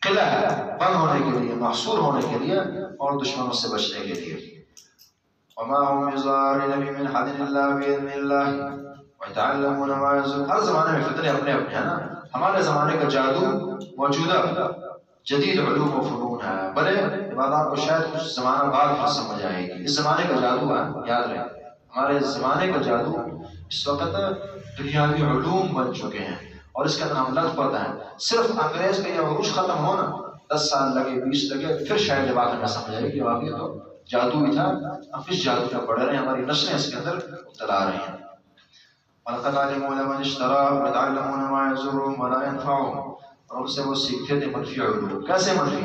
قلعہ ہے بند ہونے کے لیے، محصور ہونے کے لیے اور دشمنوں سے بچنے کے لیے. وما هم بضارين به من احد الا باذن الله ويتعلمون ما يزول. ہر زمانے میں فتنے اپنے اپنے ہیں نا. ہمارے زمانے کا جادو موجودہ جدید علوم و فنون ہے، بلے بات آپ کو شاید کچھ زمانہ بعد پھر سمجھ آئے گی. اس زمانے کا جادو ہے، یاد رہے، ہمارے زمانے کا جادو اس وقت دنیاوی علوم بن چکے ہیں اور اس کے اندر ہم لگ پڑتا ہے. صرف انگریز کا یہ عروج ختم ہونا 10 سال لگے، 20 لگے، پھر شاید یہ بات ہمیں سمجھ آئے کہ واقعی تو جادو ہی تھا. ہم اس جادو میں پڑھ رہے ہیں، ہماری نسلیں اس کے اندر مبتلا رہی ہیں. وَلَقَدْ عَلِمُوا لَمَنِ اشْتَرَاهُ وَيَتَعَلَّمُونَ مَا يَضُرُّهُمْ وَلَا يَنفَعُهُمْ. اور ان سے وہ سیکھتے تھے منفی علوم. کیسے منفی؟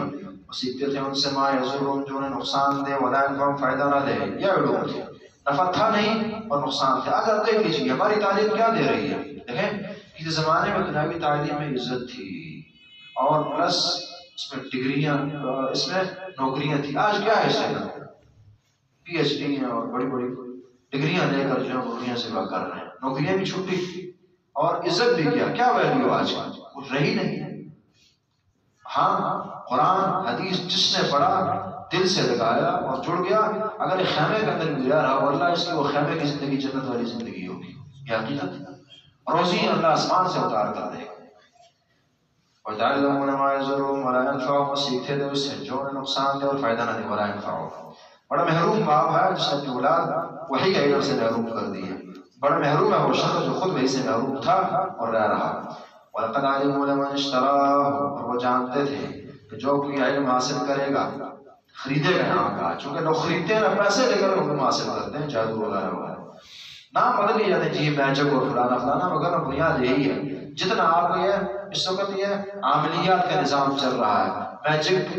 وہ سیکھتے تھے ان سے ما يَضُرُّهُمْ، جو انہیں نقصان دے، وَلَا يَنفَعُهُمْ، فائدہ نہ دے. یہ علوم تھے، نفع تھا نہیں اور نقصان تھا. آج آپ دیکھ لیجیے ہماری تعلیم کیا دے رہی ہے. دیکھیں کسی زمانے میں دنیاوی تعلیم میں عزت تھی اور پلس اس میں ڈگریاں، اس میں نوکریاں تھی. آج کیا ہے اس سے؟ پی ایچ ڈی ہیں اور بڑی بڑی ڈگریاں لے کر جو ہے نوکریاں سے کر رہے ہیں. نوکریاں بھی چھٹی اور عزت بھی کیا ویلیو آج کچھ رہی نہیں. ہاں قرآن حدیث جس نے پڑھا دل سے لگایا اور جڑ گیا، اگر ایک خیمے کے اندر گزار رہا واللہ اس کی وہ خیمے کی زندگی جنت والی زندگی ہوگی. یہ حقیقت. روزی اللہ آسمان سے اتار کر دے گا. وَيَتَعَلَّمُونَ مَا يَضُرُّهُمْ وَلَا يَنفَعُهُمْ، سیکھتے تھے اس سے جو انہیں نقصان دے اور فائدہ نہ دے. وَلَا يَنفَعُهُمْ. بڑا محروم باپ ہے جس نے اپنی اولاد وحی کے علم سے محروم کر دی ہے. بڑا محروم ہے وہ شخص جو خود وحی سے محروم تھا اور رہ رہا. وَلَقَدْ عَلِمُوا لَمَنِ اشْتَرَاهُ، اور وہ جانتے تھے کہ جو کوئی علم حاصل کرے گا، خریدے گا یہاں کا، چونکہ لوگ خریدتے ہیں پیسے لے کر علم حاصل کرتے ہیں، جادو وغیرہ وغیرہ. نام بدل ہی جاتے ہیں، جی میجک اور فلانا فلانا، مگر بنیاد یہی ہے. جتنا آپ کو یہ اس وقت یہ عملیات کا نظام چل رہا ہے، میجک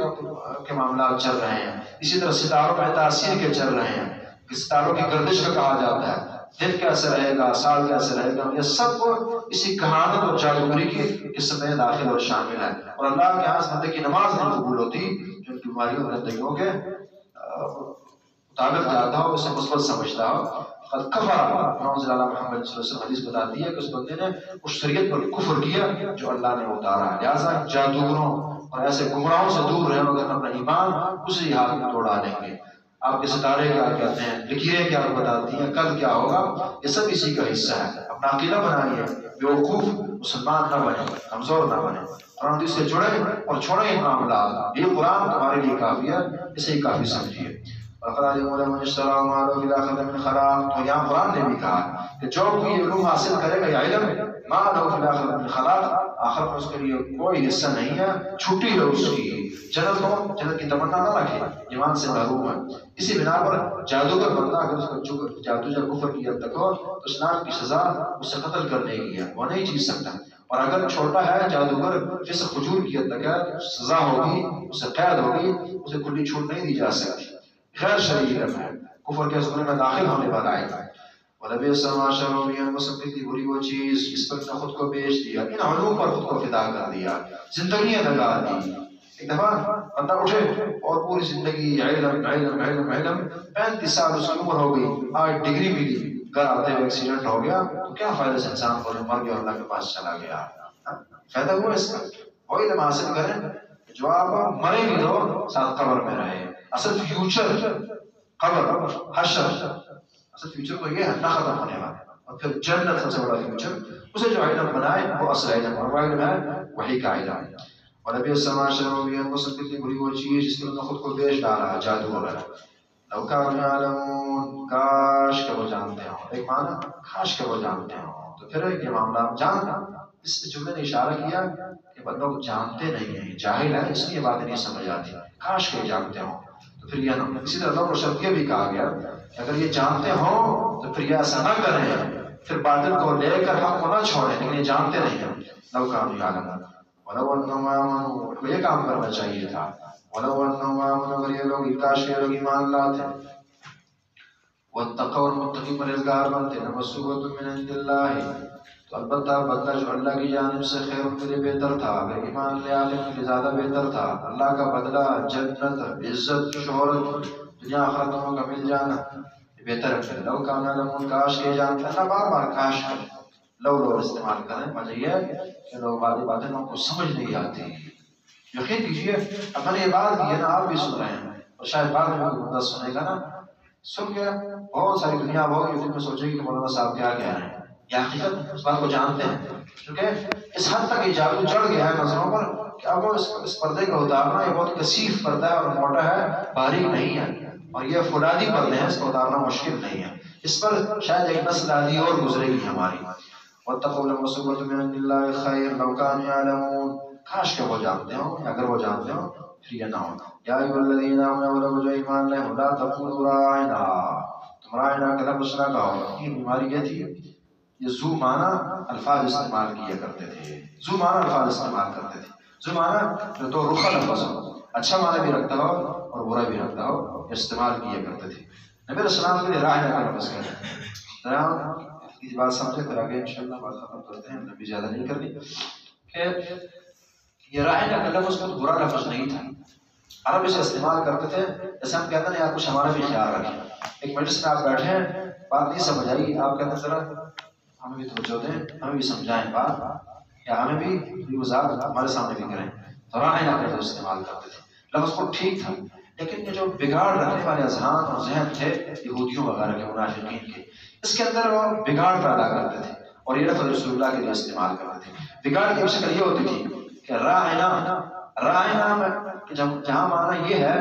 کے معاملات چل رہے ہیں، اسی طرح ستاروں میں تاثیر کے چل رہے ہیں، ستاروں کی گردش کا کہا جاتا ہے، دن کیسے رہے گا، سال کیسے رہے گا، یہ سب اسی کہانت اور جادوگری کی قسم میں داخل اور شامل ہے. اور اللہ کے ہاں بندے کی نماز نہیں قبول ہوتی جو بیماریوں اور زندگیوں کے مطابق جاتا ہو، اسے مثبت سمجھتا ہو، قد کفر، نعوذ باللہ، محمد صلی اللہ علیہ وسلم حدیث بتاتی ہے کہ اس بندے نے اس شریعت پر کفر کیا جو اللہ نے اتارا ہے۔ لہٰذا جادوگروں اور ایسے گمراہوں سے دور رہے، اگر اپنا ایمان اسی ہاتھ میں توڑا لیں گے۔ آپ کے ستارے کیا کہتے ہیں، لکیریں کیا بتاتی ہیں، کل کیا ہوگا، یہ سب اسی کا حصہ ہے۔ اپنا عقیدہ بنائیے، بیوقوف مسلمان نہ بنے، کمزور نہ بنے، قرآن حدیث سے جڑے اور چھوڑیں ان معاملات۔ یہ قرآن تمہارے لیے کافی ہے، اسے ہی کافی سمجھیے۔ تو یہاں قرآن نے بھی کہا کہ جو کوئی علوم حاصل کرے گا یا علم ما له فی الآخرۃ من خلاق، آخر میں اس کے لیے کوئی حصہ نہیں ہے، چھٹی ہے اس کی۔ جنت ہو، جنت کی تمنا نہ رکھے، ایمان سے محروم ہے۔ اسی بنا پر جادوگر بندہ اگر اس کو جادو یا کفر کی حد تک ہو تو اسلام کی سزا اسے قتل کرنے کی ہے، وہ نہیں جیت سکتا۔ اور اگر چھوٹا ہے جادوگر فسق فجور کی حد تک ہے، سزا ہوگی، اسے قید ہوگی، اسے کھلی چھوٹ نہیں دی جا سکتی۔ غیر شرعی علم ہے، کفر کے زمرے میں داخل ہونے والا ہے۔ وَلَبِئْسَ مَا شَرَوْا بِهِ أَنفُسَهُمْ، کتنی بری وہ چیز جس پر نے خود کو بیچ دیا، ان علوم پر خود کو فدا کر دیا، زندگیاں لگا دی۔ ایک دفعہ بندہ اٹھے اور پوری زندگی علم علم علم علم، 35 سال اس کی عمر ہو گئی، 8 ڈگری ملی، گھر آتے ہوئے ایکسیڈنٹ ہو گیا، تو کیا فائدہ سے انسان کو مر گیا اور اللہ کے پاس چلا گیا؟ فائدہ ہوا اس کا؟ وہ علم حاصل کریں جو آپ مرے بھی دو ساتھ قبر میں رہے۔ اصل فیوچر قبر، حشر، اصل فیوچر تو یہ ہے نہ ختم ہونے والا، اور پھر جنت سب سے بڑا فیوچر۔ اسے جو علم بنائے وہ اصل علم، اور وہ علم ہے وحی کا علم۔ وَلَبِئْسَ مَا شَرَوْا بِهِ أَنفُسَهُمْ، کتنی بری وہ چیز جس پر انہوں نے خود کو بیچ ڈالا، جادو وغیرہ۔ لَوْ كَانُوا يَعْلَمُونَ، کاش کہ وہ جانتے ہوں۔ ایک معنی کاش کہ وہ جانتے ہوں، تو پھر یہ معاملہ آپ جاننا۔ اس جملے نے اشارہ کیا کہ لوگ جانتے نہیں ہیں، جاہل ہیں، اس لیے باتیں نہیں سمجھ آتی۔ کاش کہ جانتے ہوں تو پھر یہ نہ۔ اسی طرح اللہ کو شرطیہ بھی کہا گیا کہ اگر یہ جانتے ہوں تو پھر یہ ایسا نہ کریں، پھر باطل کو لے کر حق کو نہ چھوڑیں، لیکن یہ جانتے نہیں ہیں۔ لَوْ كَانُوا يَعْلَمُونَ وَلَوْ أَنَّهُمْ آمَنُوا، یہ کام کرنا چاہیے تھا۔ وَلَوْ أَنَّهُمْ آمَنُوا، اگر یہ لوگ کاش کے لوگ ایمان لاتے، وَاتَّقَوْا، اور متقی پرہیزگار بنتے، لَمَثُوبَةٌ مِّنْ عِندِ اللَّهِ، تو البتہ بدلہ جو اللہ کی جانب سے خیر ان کے لیے بہتر تھا۔ اگر ایمان لے آنے کے لیے زیادہ بہتر تھا۔ اللہ کا بدلہ جنت، عزت، شہرت، دنیا آخرت دونوں کا مل جانا بہتر ہے۔ لو کانوا یعلمون، کاش کے جانتے۔ اللہ بار بار کاش کریں، لو استعمال کریں۔ وجہ یہ ہے کہ لوگ باتیں ان کو سمجھ نہیں آتی۔ یقین کیجیے اب میں نے یہ بات کی ہے نا، آپ بھی سن رہے ہیں، اور شاید بعد میں کوئی بندہ سنے گا نا، سن کے بہت ساری دنیا بہت یوٹیوب میں سوچے گی کہ مولانا صاحب کیا کہہ رہے ہیں۔ یہ حقیقت اس بات کو جانتے ہیں، کیونکہ اس حد تک یہ جادو چڑھ گیا ہے نظروں پر کہ اب وہ اس پردے کا اتارنا یہ بہت کثیف پردہ ہے اور موٹا ہے، باریک نہیں ہے، اور یہ فولادی پردے ہیں، اس کو اتارنا مشکل نہیں ہے۔ اس پر شاید ایک نسل آدھی اور گزرے گی ہماری۔ وَاتَّقُوا لَمَثُوبَةٌ مِّنْ عِندِ اللَّهِ خَيْرٌ لَوْ كَانُوا يَعْلَمُونَ، کاش کہ وہ جانتے ہوں، اگر وہ جانتے ہوں پھر یہ نہ ہو۔ یا ایھا الذین آمنوا، جو ایمان لائے، لا تقولوا راعنا، تم راعنا کا لفظ نہ کہو۔ یہ بیماری یہ تھی، یہ زو معنی الفاظ استعمال کیا کرتے تھے، زو معنی الفاظ استعمال کرتے تھے۔ زو معنی جو تو رخا لفظ ہو، اچھا معنی بھی رکھتا ہو اور برا بھی رکھتا ہو، استعمال کیا کرتے تھے۔ نبی علیہ السلام کے لیے راعنا کا لفظ کہتے ہیں۔ اس بات سمجھے پھر آگے انشاءاللہ بات ختم کرتے ہیں، نبی زیادہ نہیں کرنی، کہ یہ راعنا کا لفظ بہت برا لفظ نہیں تھا، عرب اسے استعمال کرتے تھے۔ جیسے ہم کہتے ہیں یار کچھ ہمارا بھی خیال رکھیں، ایک مجلس میں آپ بیٹھے ہیں، بات نہیں سمجھ آئی، آپ کہتے ہیں ذرا ہمیں بھی توجہ دیں، ہمیں بھی سمجھائیں بات، یا ہمیں بھی وضاحت ہمارے سامنے بھی کریں، تو راعنا کا لفظ استعمال کرتے تھے۔ لفظ کو ٹھیک تھا، لیکن یہ جو بگاڑ رکھنے والے اذہان اور ذہن تھے یہودیوں وغیرہ کے، منافقین کے، اس کے اندر وہ بگاڑ پیدا کرتے تھے اور یہ لفظ رسول اللہ کے لیے استعمال کرتے تھے۔ بگاڑ کی شکل یہ ہوتی تھی کہ راعنا میں جہاں معنی یہ ہے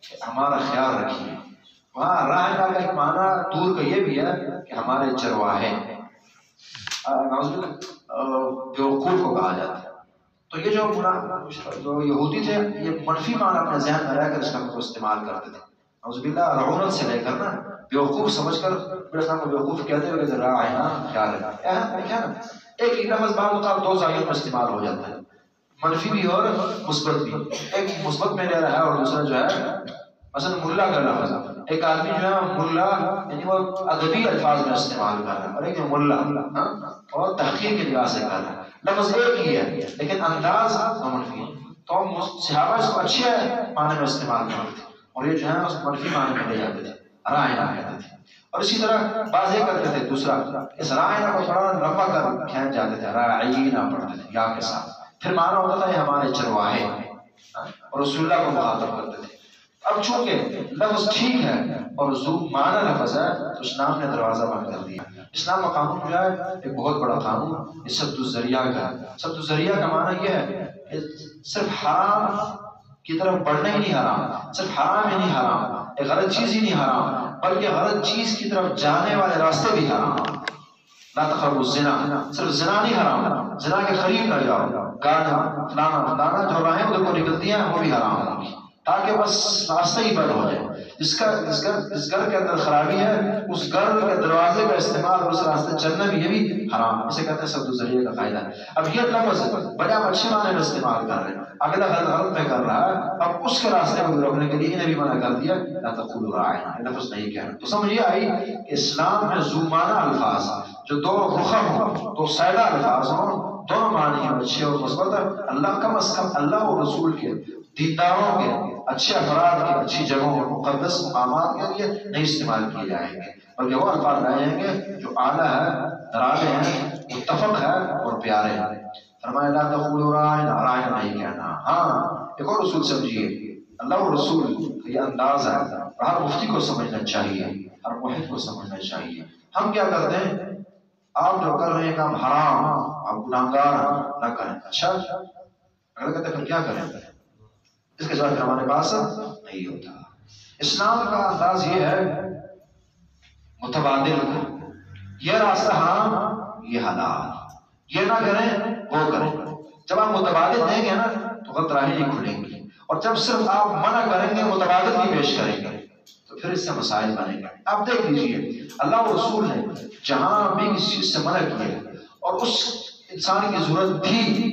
کہ ہمارا خیال رکھیے، وہاں راعنا کا ایک معنی دور کا یہ بھی ہے کہ ہمارے چرواہے، بیوقوف کو کہا جاتا ہے۔ تو یہ جو یہودی تھے یہ منفی معنی اپنے ذہن میں رہ کر اس لفظ کو استعمال کرتے تھے، نعوذ باللہ، رعونت سے لے کر نا بیوقوف سمجھ کر اسلام کو بیوقوف کہتے ہوئے کہ راعنا خیال رکھیں۔ ایک ہی لفظ بعض اوقات دو زاویوں میں استعمال ہو جاتا ہے، منفی بھی اور مثبت بھی۔ ایک مثبت میں لے رہا ہے اور دوسرا جو ہے مثلا ملا کا لفظ، ایک آدمی جو ہے ملا یعنی وہ ادبی الفاظ میں استعمال کر رہا ہے، اور ایک ملا اور تحقیر کی نگاہ سے کر رہا ہے، لفظ ایک ہی ہے لیکن انداز منفی ہے۔ تو صحابہ اس کو اچھے معنی میں استعمال کرتے تھے اور یہ جو ہے اس منفی معنی میں لے جاتے تھے۔ رائنا کہتے تھے. اور اسی طرح بعض یہ کرتے تھے دوسرا اس رائنا کو تھوڑا لمبا کر کھینچ جاتے تھے, راعینا پڑھتے تھے یا کے ساتھ, پھر معنی ہوتا تھا یہ ہمارے چرواہے, اور رسول اللہ کو مخاطب کرتے تھے. اب چونکہ لفظ ٹھیک ہے اور ذو معنی لفظ ہے تو اسلام نے دروازہ بند کر دیا. اسلام کا قانون جو ہے ایک بہت بڑا قانون, یہ سد الذریعہ کا ہے. سد الذریعہ کا معنی یہ ہے کہ صرف حرام کی طرف بڑھنا ہی نہیں حرام, صرف حرام ہی نہیں حرام, ایک غلط چیز ہی نہیں حرام, بلکہ غلط چیز کی طرف جانے والے راستے بھی حرام. لا تقربوا الزنا, صرف زنا نہیں حرام, زنا کے قریب نہ جاؤ, گانا فلانا جو راہیں ادھر کو نکلتی ہیں وہ بھی حرام ہوگی, تاکہ بس راستہ ہی بند ہو جائے. جس گھر کے اندر خرابی ہے اس گھر کے دروازے کا استعمال اور اس راستے چلنا بھی, یہ بھی حرام. اسے کہتے ہیں سد الذریعہ کا قاعدہ. اب یہ لفظ بڑے آپ اچھے معنی میں استعمال کر رہے ہیں, اگلا غلط میں کر رہا ہے, اب اس کے راستے کو روکنے کے لیے انہیں بھی منع کر دیا, لا تقولوا راعنا, یہ لفظ نہیں کہہ رہے. تو سمجھ یہ آئی کہ اسلام میں ذو معنی الفاظ جو دو رخم ہوں, دو سیدہ الفاظ ہوں, دونوں معنی ہیں اچھے اور مثبت. اللہ کم از کم اللہ اور رسول کے دینداروں کے اچھے افراد کی اچھی جگہوں اور مقدس مقامات کے لیے نہیں استعمال کیے جائیں گے, بلکہ وہ الفاظ لائے جائیں گے جو اعلیٰ ہے, راضی ہیں, متفق ہے اور پیارے ہیں. فرمایا لا تقولوا راعنا, راعنا نہیں کہنا. ہاں ایک اور اصول سمجھیے, اللہ اور رسول کا یہ انداز ہے, ہر مفتی کو سمجھنا چاہیے, ہر موحد کو سمجھنا چاہیے. ہم کیا کرتے ہیں, آپ جو کر رہے ہیں کام حرام, آپ گناہگار نہ کریں. اچھا اگر کہتے ہیں پھر کیا کریں, اس کے ساتھ ہمارے پاس نہیں ہوتا. اسلام کا انداز یہ ہے متبادل کا, یہ راستہ حرام یہ حلال, یہ نہ کریں وہ کریں. جب آپ متبادل دیں گے نا تو غلط راہیں نہیں کھلیں گی, اور جب صرف آپ منع کریں گے متبادل بھی پیش کریں گے تو پھر اس سے مسائل بنیں گے. آپ دیکھ لیجئے اللہ اور رسول نے جہاں بھی کسی چیز سے منع کیا اور اس انسان کی ضرورت تھی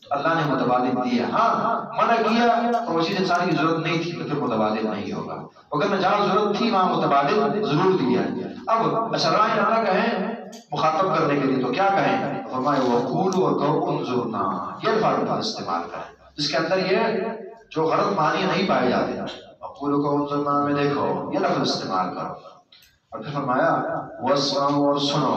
تو اللہ نے متبادل دیا. ہاں منع کیا تو وہ چیز انسان کی ضرورت نہیں تھی تو پھر متبادل نہیں ہوگا, اگر جہاں ضرورت تھی وہاں متبادل ضرور دیا. اب اچھا راعنا نہ کہیں مخاطب کرنے کے لیے تو کیا کہیں, فرمایا وقولوا وقولوا انظرنا, یہ الفاظ استعمال کریں جس کے اندر یہ جو غلط معنی نہیں پائے جاتے. وقولوا انظرنا میں دیکھو یہ لفظ استعمال کرو. اور پھر فرمایا واسمعوا اور سنو.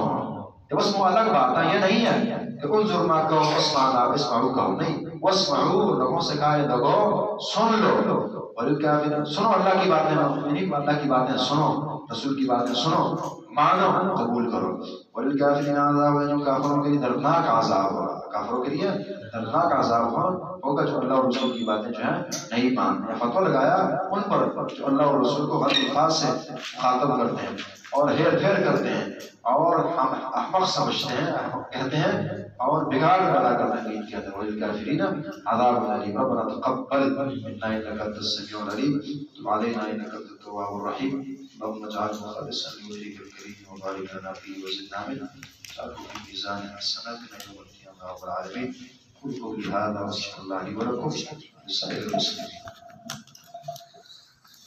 یہ بس الگ بات ہے, یہ نہیں ہے کہ انظرنا کہو اسمعنا اسمعوا کہو, نہیں. واسمعوا لوگوں سے کہا ہے لوگوں سن لو, اور کیا سنو اللہ کی باتیں, اللہ کی باتیں سنو, رسول کی باتیں سنو, مانو, قبول کرو. وَلِلْكَافِرِينَ عَذَابٌ, جو کافروں کے لیے دردناک عذاب ہوگا, کافروں کے لیے دردناک عذاب ہوگا جو اللہ اور رسول کی باتیں جو ہیں نہیں مانتے. فتویٰ لگایا ان پر جو اللہ اور رسول کو غلط الفاظ سے مخاطب کرتے ہیں اور ہیر پھیر کرتے ہیں اور ہم احمق سمجھتے ہیں, کہتے ہیں اور بگاڑ پیدا کرتے ہیں ان کے اندر. وَلِلْكَافِرِينَ عَذَابٌ أَلِيمٌ رَبَّنَا تَقَبَّلْ مِنَّا إِنَّكَ أَنْتَ السَّمِيعُ الْعَلِيمُ وَتُبْ عَلَيْنَا إِنَّكَ أَنْتَ التَّوَّابُ الرَّحِيمُ. اللهم اجعله خالصا لوجهك الكريم وبارك لنا فيه وزدنا منه واجعله في ميزان حسناتنا يوم القيامة يا رب العالمين. قل قولي هذا واستغفر الله لي ولكم ولسائر المسلمين.